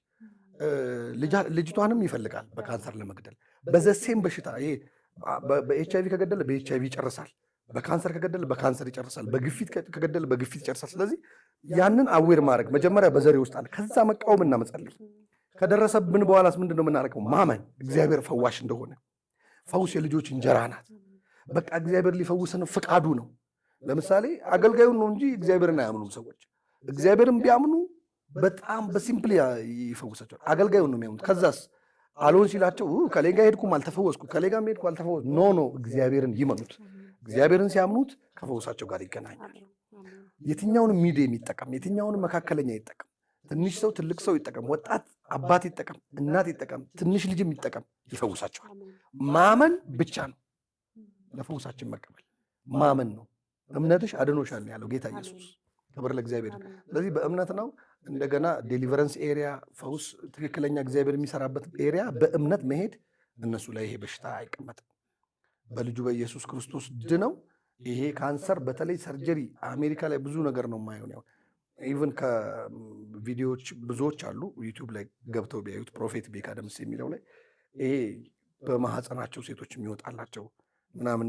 S1: ልጅቷንም ይፈልጋል በካንሰር ለመግደል። በዘሴም በሽታ ይሄ በኤችአይቪ ከገደለ በኤችአይቪ ይጨርሳል። በካንሰር ከገደለ በካንሰር ይጨርሳል። በግፊት ከገደለ በግፊት ይጨርሳል። ስለዚህ ያንን አዌር ማድረግ መጀመሪያ በዘሬ ውስጥ አለ። ከዛ መቃወምና መጸለይ። ከደረሰብን በኋላስ ምንድን ነው የምናደርገው? ማመን እግዚአብሔር ፈዋሽ እንደሆነ። ፈውስ የልጆች እንጀራ ናት። በቃ እግዚአብሔር ሊፈውሰን ፍቃዱ ነው። ለምሳሌ አገልጋዩን ነው እንጂ እግዚአብሔርን አያምኑም ሰዎች። እግዚአብሔርን ቢያምኑ በጣም በሲምፕል ይፈውሳቸዋል። አገልጋዩን ነው የሚያምኑት። ከዛስ አልሆን ሲላቸው ከሌጋ ሄድኩም አልተፈወስኩ፣ ከሌጋ ሄድኩ አልተፈወስኩ። ኖ እግዚአብሔርን ይመኑት። እግዚአብሔርን ሲያምኑት ከፈውሳቸው ጋር ይገናኛል። የትኛውንም ሚዲያ የሚጠቀም የትኛውንም መካከለኛ ይጠቀም፣ ትንሽ ሰው ትልቅ ሰው ይጠቀም፣ ወጣት አባት ይጠቀም፣ እናት ይጠቀም፣ ትንሽ ልጅም ይጠቀም፣ ይፈውሳቸዋል። ማመን ብቻ ነው ለፈውሳችን መቀበል። ማመን ነው። እምነትሽ አድኖሻል ያለው ጌታ ኢየሱስ። ክብር ለእግዚአብሔር። ስለዚህ በእምነት ነው። እንደገና ዴሊቨረንስ ኤሪያ ፈውስ፣ ትክክለኛ እግዚአብሔር የሚሰራበት ኤሪያ በእምነት መሄድ። እነሱ ላይ ይሄ በሽታ አይቀመጥም። በልጁ በኢየሱስ ክርስቶስ ድነው ይሄ ካንሰር በተለይ ሰርጀሪ አሜሪካ ላይ ብዙ ነገር ነው የማየው ነው። ኢቭን ከቪዲዮዎች ብዙዎች አሉ ዩቲዩብ ላይ ገብተው ቢያዩት ፕሮፌት ቤካ ደምስ የሚለው ላይ ይሄ በማህፀናቸው ሴቶች የሚወጣላቸው ምናምን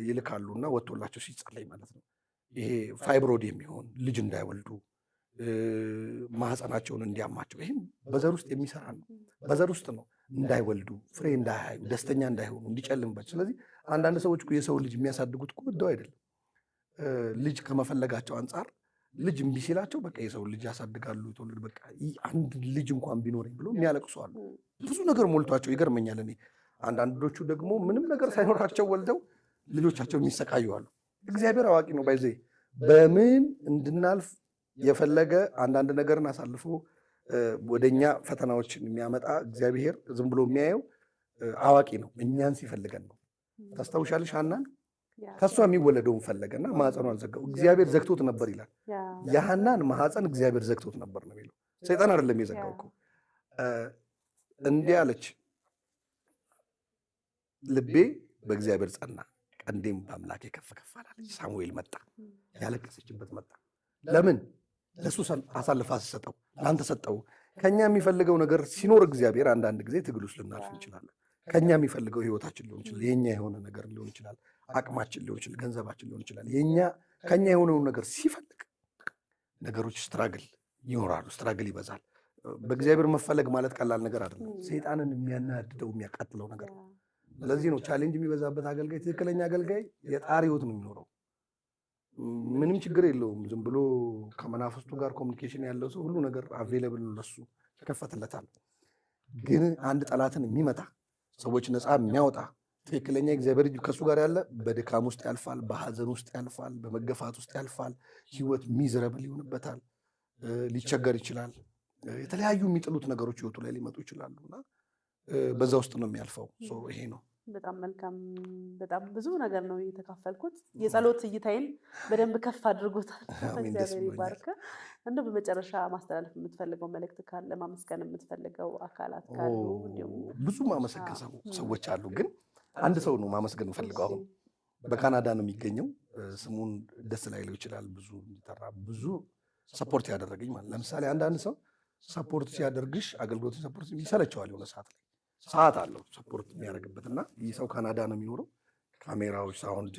S1: ይልካሉ እና ወጥቶላቸው ሲጸለይ ማለት ነው። ይሄ ፋይብሮድ የሚሆን ልጅ እንዳይወልዱ ማህፀናቸውን እንዲያማቸው፣ ይህም በዘር ውስጥ የሚሰራ ነው። በዘር ውስጥ ነው እንዳይወልዱ፣ ፍሬ እንዳያዩ፣ ደስተኛ እንዳይሆኑ፣ እንዲጨልምባቸው። ስለዚህ አንዳንድ ሰዎች የሰው ልጅ የሚያሳድጉት ወደው አይደለም። ልጅ ከመፈለጋቸው አንጻር ልጅ እምቢ ሲላቸው በቃ የሰው ልጅ ያሳድጋሉ። የተወለዱ በቃ አንድ ልጅ እንኳን ቢኖረኝ ብሎ የሚያለቅሱ አሉ። ብዙ ነገር ሞልቷቸው ይገርመኛል። እኔ አንዳንዶቹ ደግሞ ምንም ነገር ሳይኖራቸው ወልደው ልጆቻቸው የሚሰቃዩ አሉ። እግዚአብሔር አዋቂ ነው። ባይዘ በምን እንድናልፍ የፈለገ አንዳንድ ነገርን አሳልፎ ወደኛ ፈተናዎችን የሚያመጣ እግዚአብሔር ዝም ብሎ የሚያየው አዋቂ ነው። እኛን ሲፈልገን ነው። ታስታውሻለሽ? ሐናን ከእሷ የሚወለደውን ፈለገና ማህፀኗን ዘጋው። እግዚአብሔር ዘግቶት ነበር ይላል። የሐናን ማህፀን እግዚአብሔር ዘግቶት ነበር ነው የሚለው። ሰይጣን አይደለም የዘጋው እኮ። እንዲህ አለች፣ ልቤ በእግዚአብሔር ጸና፣ ቀንዴም በአምላኬ ከፍ ከፍ አላለች። ሳሙኤል መጣ፣ ያለቀሰችበት መጣ። ለምን? ለሱ አሳልፋ ሰጠው፣ ለአንተ ሰጠው። ከኛ የሚፈልገው ነገር ሲኖር እግዚአብሔር አንዳንድ ጊዜ ትግል ውስጥ ልናልፍ እንችላለን። ከኛ የሚፈልገው ህይወታችን ሊሆን ይችላል፣ የኛ የሆነ ነገር ሊሆን ይችላል፣ አቅማችን ሊሆን ይችላል፣ ገንዘባችን ሊሆን ይችላል። ከኛ የሆነውን ነገር ሲፈልግ ነገሮች ስትራግል ይኖራሉ፣ ስትራግል ይበዛል። በእግዚአብሔር መፈለግ ማለት ቀላል ነገር አይደለም። ሰይጣንን የሚያናድደው የሚያቃጥለው ነገር ነው። ስለዚህ ነው ቻሌንጅ የሚበዛበት አገልጋይ፣ ትክክለኛ አገልጋይ የጣር ህይወት ነው የሚኖረው። ምንም ችግር የለውም። ዝም ብሎ ከመናፍስቱ ጋር ኮሚኒኬሽን ያለው ሰው ሁሉ ነገር አቬይለብል ለሱ ይከፈትለታል። ግን አንድ ጠላትን የሚመታ ሰዎች ነፃ የሚያወጣ ትክክለኛ እግዚአብሔር እጅ ከሱ ጋር ያለ በድካም ውስጥ ያልፋል፣ በሐዘን ውስጥ ያልፋል፣ በመገፋት ውስጥ ያልፋል። ህይወት ሚዝረብል ይሆንበታል፣ ሊቸገር ይችላል። የተለያዩ የሚጥሉት ነገሮች ህይወቱ ላይ ሊመጡ ይችላሉ እና በዛ ውስጥ ነው የሚያልፈው። ይሄ ነው።
S2: በጣም መልካም። በጣም ብዙ ነገር ነው የተካፈልኩት። የጸሎት እይታይን በደንብ ከፍ አድርጎታል። እግዚአብሔር ይባርክ። እንደው በመጨረሻ ማስተላለፍ የምትፈልገው መልእክት ካለ፣ ማመስገን የምትፈልገው አካላት ካሉ?
S1: ብዙ ማመሰገን ሰዎች አሉ፣ ግን አንድ ሰው ነው ማመስገን የምፈልገው። አሁን በካናዳ ነው የሚገኘው። ስሙን ደስ ላይለው ይችላል። ብዙ የሚጠራ ብዙ ሰፖርት ያደረገኝ ማለት ለምሳሌ አንዳንድ ሰው ሰፖርት ሲያደርግሽ አገልግሎት ሰፖርት ይሰለቸዋል። የሆነ ሰዓት አለው ሰፖርት የሚያደርግበት እና ይህ ሰው ካናዳ ነው የሚኖረው። ካሜራዎች፣ ሳውንድ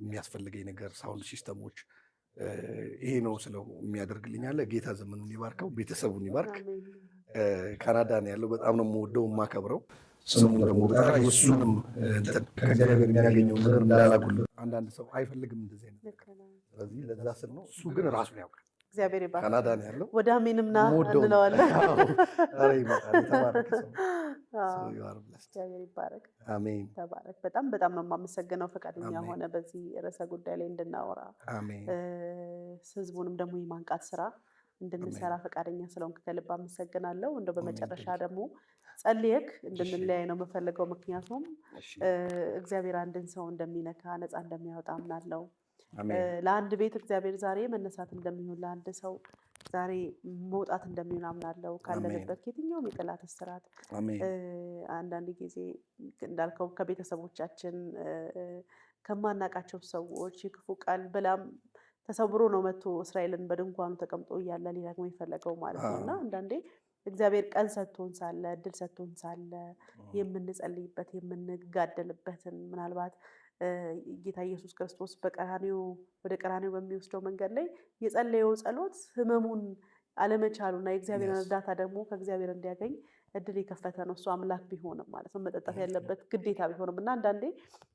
S1: የሚያስፈልገኝ ነገር፣ ሳውንድ ሲስተሞች ይሄ ነው ስለው የሚያደርግልኝ አለ። ጌታ ዘመኑን ይባርከው፣ ቤተሰቡን ይባርክ። ካናዳ ነው ያለው። በጣም ነው የምወደው የማከብረው። ስሙን ደግሞ በጣም የእሱንም ከእግዚአብሔር የሚያገኘው ነገር እንዳላጉል አንዳንድ ሰው አይፈልግም እንደዚህ አይነት ነገር። ስለዚህ ለዛ ስል ነው። እሱ ግን ራሱን ያውቃል።
S2: እግዚአብሔር ይባርክ።
S1: ካናዳ ነው ያለው።
S2: ወደ አሜንምና እንለዋለን። እግዚአብሔር ይባረክ።
S1: አሜን።
S2: ተባረክ። በጣም በጣም ነው የማመሰግነው ፈቃደኛ ሆነ በዚህ ርዕሰ ጉዳይ ላይ እንድናወራ፣ ህዝቡንም ደግሞ የማንቃት ስራ እንድንሰራ ፈቃደኛ ስለሆንክ ከልብ አመሰግናለሁ። እንደው በመጨረሻ ደግሞ ጸልየክ እንድንለያይ ነው የምፈልገው። ምክንያቱም እግዚአብሔር አንድን ሰው እንደሚነካ ነፃ እንደሚያወጣ አምናለሁ። ለአንድ ቤት እግዚአብሔር ዛሬ መነሳት እንደሚሆን፣ ለአንድ ሰው ዛሬ መውጣት እንደሚሆን አምናለሁ። ካለንበት የትኛውም የጠላት እስራት አንዳንድ ጊዜ እንዳልከው ከቤተሰቦቻችን ከማናቃቸው ሰዎች የክፉ ቃል በላም ተሰብሮ ነው መጥቶ እስራኤልን በድንኳኑ ተቀምጦ እያለ ሊረግመው የፈለገው ማለት ነው። እና አንዳንዴ እግዚአብሔር ቀን ሰጥቶን ሳለ፣ እድል ሰጥቶን ሳለ የምንጸልይበት የምንጋደልበትን ምናልባት ጌታ ኢየሱስ ክርስቶስ ወደ ቀራንዮ በሚወስደው መንገድ ላይ የጸለየው ጸሎት ህመሙን አለመቻሉና የእግዚአብሔርን እርዳታ ደግሞ ከእግዚአብሔር እንዲያገኝ እድል የከፈተ ነው። እሱ አምላክ ቢሆንም ማለት ነው መጠጣት ያለበት ግዴታ ቢሆንም እና አንዳንዴ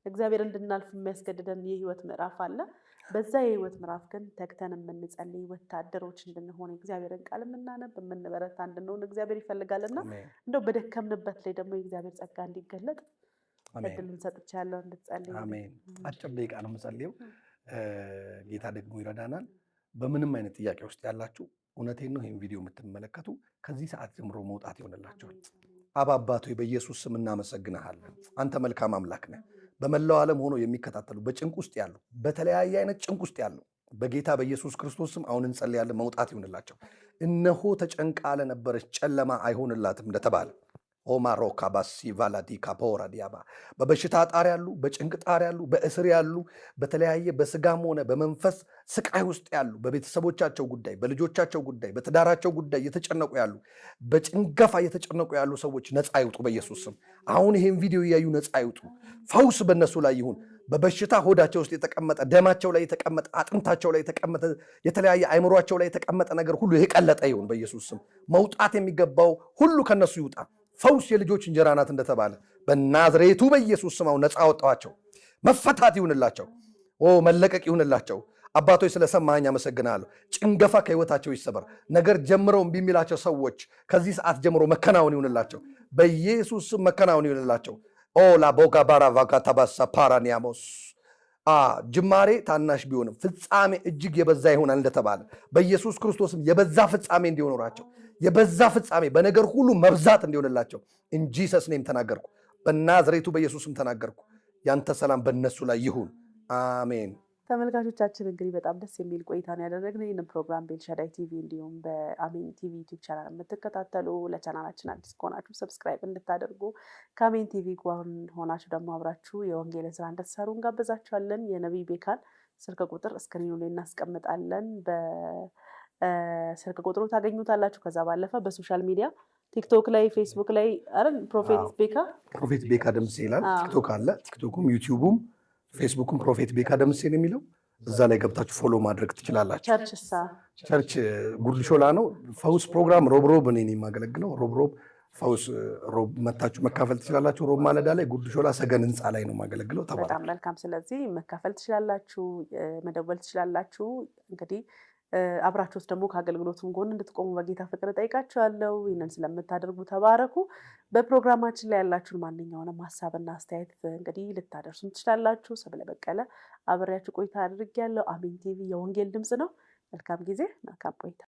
S2: እግዚአብሔር እንድናልፍ የሚያስገድደን የህይወት ምዕራፍ አለ። በዛ የህይወት ምዕራፍ ግን ተግተን የምንጸልይ ወታደሮች እንድንሆን የእግዚአብሔርን ቃል የምናነብ የምንበረታ እንድንሆን እግዚአብሔር ይፈልጋልና እንደው በደከምንበት ላይ ደግሞ የእግዚአብሔር ጸጋ እንዲገለጥ እድሉን ሰጥቻለሁ እንድትጸልይ።
S1: አሜን። አጭር ደቂቃ ነው የምጸልየው። ጌታ ደግሞ ይረዳናል። በምንም አይነት ጥያቄ ውስጥ ያላችሁ እውነቴን ነው ይህን ቪዲዮ የምትመለከቱ ከዚህ ሰዓት ጀምሮ መውጣት ይሆንላቸዋል። አብ አባት ሆይ በኢየሱስ ስም እናመሰግንሃለን። አንተ መልካም አምላክ ነህ። በመላው ዓለም ሆኖ የሚከታተሉ በጭንቅ ውስጥ ያሉ በተለያየ አይነት ጭንቅ ውስጥ ያሉ በጌታ በኢየሱስ ክርስቶስ ስም አሁን እንጸልያለን። መውጣት ይሆንላቸው። እነሆ ተጨንቃ ለነበረች ጨለማ አይሆንላትም እንደተባለ ኦማሮካ ባሲ ቫላዲ ካፖራ ዲያባ በበሽታ ጣር ያሉ፣ በጭንቅ ጣር ያሉ፣ በእስር ያሉ፣ በተለያየ በስጋም ሆነ በመንፈስ ስቃይ ውስጥ ያሉ፣ በቤተሰቦቻቸው ጉዳይ፣ በልጆቻቸው ጉዳይ፣ በትዳራቸው ጉዳይ እየተጨነቁ ያሉ፣ በጭንገፋ እየተጨነቁ ያሉ ሰዎች ነፃ ይውጡ በኢየሱስ ስም። አሁን ይሄን ቪዲዮ እያዩ ነፃ ይውጡ። ፈውስ በእነሱ ላይ ይሁን በበሽታ ሆዳቸው ውስጥ የተቀመጠ ደማቸው ላይ የተቀመጠ አጥንታቸው ላይ የተቀመጠ የተለያየ አይምሯቸው ላይ የተቀመጠ ነገር ሁሉ የቀለጠ ይሁን በኢየሱስ ስም። መውጣት የሚገባው ሁሉ ከነሱ ይውጣ። ፈውስ የልጆች እንጀራ ናት እንደተባለ በናዝሬቱ በኢየሱስ ስም አሁን ነፃ አወጣዋቸው። መፈታት ይሁንላቸው። መለቀቅ ይሁንላቸው። አባቶች ስለሰማኸኝ አመሰግናለሁ። ጭንገፋ ከህይወታቸው ይሰበር። ነገር ጀምረው እምቢ የሚላቸው ሰዎች ከዚህ ሰዓት ጀምሮ መከናወን ይሁንላቸው በኢየሱስ ስም። መከናወን ይሁንላቸው። ላቦጋ ባራ ቫጋታባሳ ፓራኒያሞስ ጅማሬ ታናሽ ቢሆንም ፍጻሜ እጅግ የበዛ ይሆናል እንደተባለ በኢየሱስ ክርስቶስም የበዛ ፍጻሜ እንዲሆኑራቸው፣ የበዛ ፍጻሜ በነገር ሁሉ መብዛት እንዲሆንላቸው እንጂ ሰስኔም ተናገርኩ። በናዝሬቱ በኢየሱስም ተናገርኩ። ያንተ ሰላም በእነሱ ላይ ይሁን። አሜን።
S2: ተመልካቾቻችን እንግዲህ በጣም ደስ የሚል ቆይታ ነው ያደረግነው። ይህንን ፕሮግራም በኤልሻዳይ ቲቪ እንዲሁም በአሜን ቲቪ ዩቲዩብ ቻናል የምትከታተሉ ለቻናላችን አዲስ ከሆናችሁ ሰብስክራይብ እንድታደርጉ ከአሜን ቲቪ ጋር ሆናችሁ ደግሞ አብራችሁ የወንጌልን ስራ እንድትሰሩ እንጋብዛችኋለን። የነቢይ ቤካን ስልክ ቁጥር እስክሪኑ ላይ እናስቀምጣለን። በስልክ ቁጥሩ ታገኙታላችሁ። ከዛ ባለፈ በሶሻል ሚዲያ ቲክቶክ ላይ፣ ፌስቡክ ላይ ፕሮፌት ቤካ ደምሴ ይላል። ቲክቶክ አለ። ቲክቶኩም ዩቲዩቡም ፌስቡክም ፕሮፌት ቤካ ደምሴ ነው የሚለው። እዛ ላይ ገብታችሁ ፎሎ ማድረግ ትችላላችሁ። ቸርች ጉርድ ሾላ ነው። ፈውስ ፕሮግራም ሮብ እኔ የማገለግለው ሮብ ፈውስ ሮብ መታችሁ መካፈል ትችላላችሁ። ሮብ ማለዳ ላይ ጉርድ ሾላ ሰገን ህንፃ ላይ ነው የማገለግለው። በጣም መልካም። ስለዚህ መካፈል ትችላላችሁ፣ መደወል ትችላላችሁ። እንግዲህ አብራችሁት ደግሞ ከአገልግሎቱም ጎን እንድትቆሙ በጌታ ፍቅር ጠይቃችኋለሁ። ይህንን ስለምታደርጉ ተባረኩ። በፕሮግራማችን ላይ ያላችሁን ማንኛውንም ሀሳብና አስተያየት እንግዲህ ልታደርሱን ትችላላችሁ። ሰብለ በቀለ አብሬያችሁ ቆይታ አድርጌያለሁ። አሜን ቲቪ የወንጌል ድምፅ ነው። መልካም ጊዜ፣ መልካም ቆይታ።